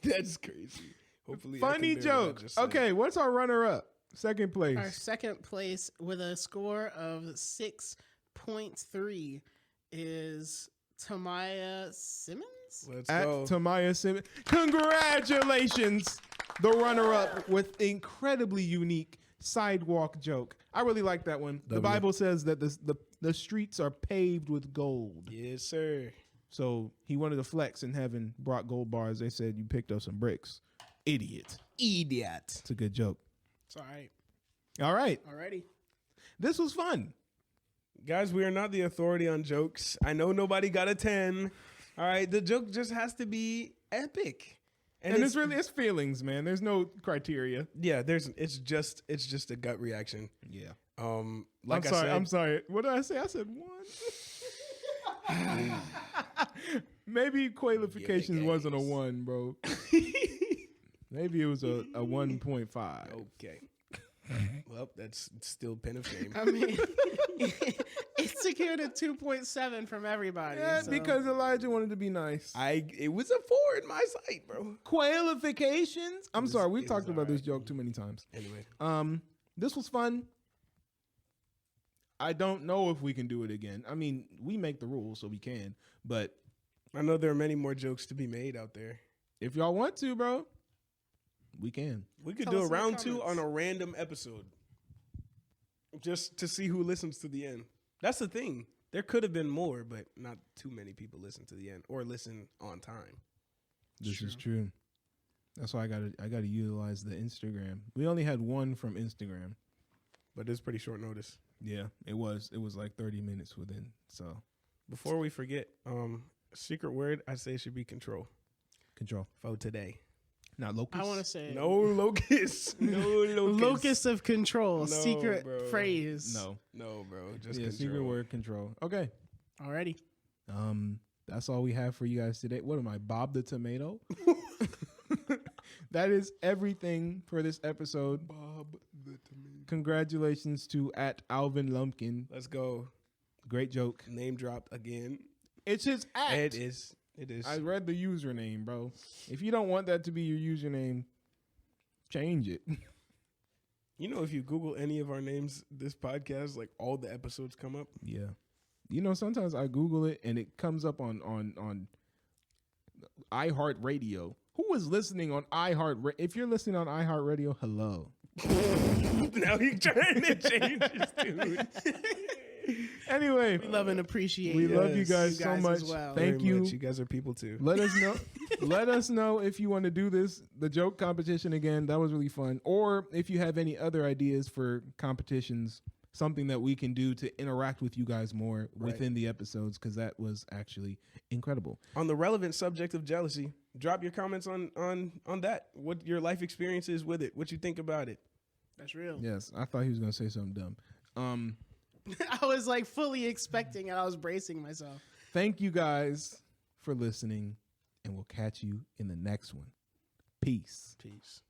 That's crazy. Hopefully,
Funny joke. Okay, what's our runner-up? Second place.
Our second place with a score of 6.3 is Tamaya Simmons.
Let's
At
go.
Tamaya Simmons. Congratulations, the runner-up with incredibly unique sidewalk joke. I really like that one. The Bible says that the streets are paved with gold.
Yes, sir.
So he wanted to flex in heaven, brought gold bars. They said, you picked up some bricks. Idiot.
Idiot.
It's a good joke.
It's all right.
All right.
Already.
This was fun.
Guys, we are not the authority on jokes. I know nobody got a 10. All right, the joke just has to be epic.
And it's feelings, man. There's no criteria.
Yeah, it's just a gut reaction.
Yeah.
Like I said,
I'm sorry. What did I say? I said 1. Maybe qualifications wasn't a 1, bro. Maybe it was a 1.5.
Okay. Well, that's still pin of shame.
I mean, it secured a 2.7 from everybody.
Yeah,
so.
because Elijah wanted to be nice.
It was a 4 in my sight, bro.
Qualifications. I'm sorry, we've
it
talked
was
about this
alright.
joke too many times.
Anyway,
This was fun. I don't know if we can do it again. I mean, we make the rules, so we can. But
I know there are many more jokes to be made out there.
if y'all want to, bro, we can.
We could
Tell
do a
us in the
round 2
comments.
on a random episode, just to see who listens to the end. That's the thing. There could have been more, but not too many people listen to the end or listen on time.
This is true. That's why I gotta utilize the Instagram. We only had one from Instagram.
But it's pretty short notice.
Yeah, it was like 30 minutes within. So
Before we forget, secret word I say should be control
control.
for today.
Not locust.
I want to say
No locust. No locust.
locus of control.
No,
secret
bro.
phrase.
No.
No, bro. Just
Yeah,
control.
secret word control. Okay.
Already.
That's all we have for you guys today. What am I, Bob the Tomato? That is everything for this episode.
Bob the tomato.
Congratulations to at Alvin Lumpkin.
Let's go.
Great joke.
Name dropped again.
It's his at.
It is. It is.
I read the username, bro. If you don't want that to be your username, change it.
You know, if you Google any of our names, this podcast, like all the episodes come up.
Yeah. You know, sometimes I Google it and it comes up on iHeartRadio. Who is listening on iHeartRadio? If you're listening on iHeartRadio, hello.
Now he's trying to change his dude.
Anyway,
We love and appreciate
we
you.
love you guys
You
so
guys
much.
as well.
Thank
Very
you.
much. You guys are people too.
Let us know. Let us know if you want to do the joke competition again. That was really fun. Or if you have any other ideas for competitions, something that we can do to interact with you guys more within the episodes, because that was actually incredible.
On the relevant subject of jealousy, drop your comments on that. What your life experience is with it. What you think about it.
That's real.
Yes, I thought he was going to say something dumb.
I was like fully expecting and I was bracing myself.
Thank you guys for listening, and we'll catch you in the next one. Peace.
Peace.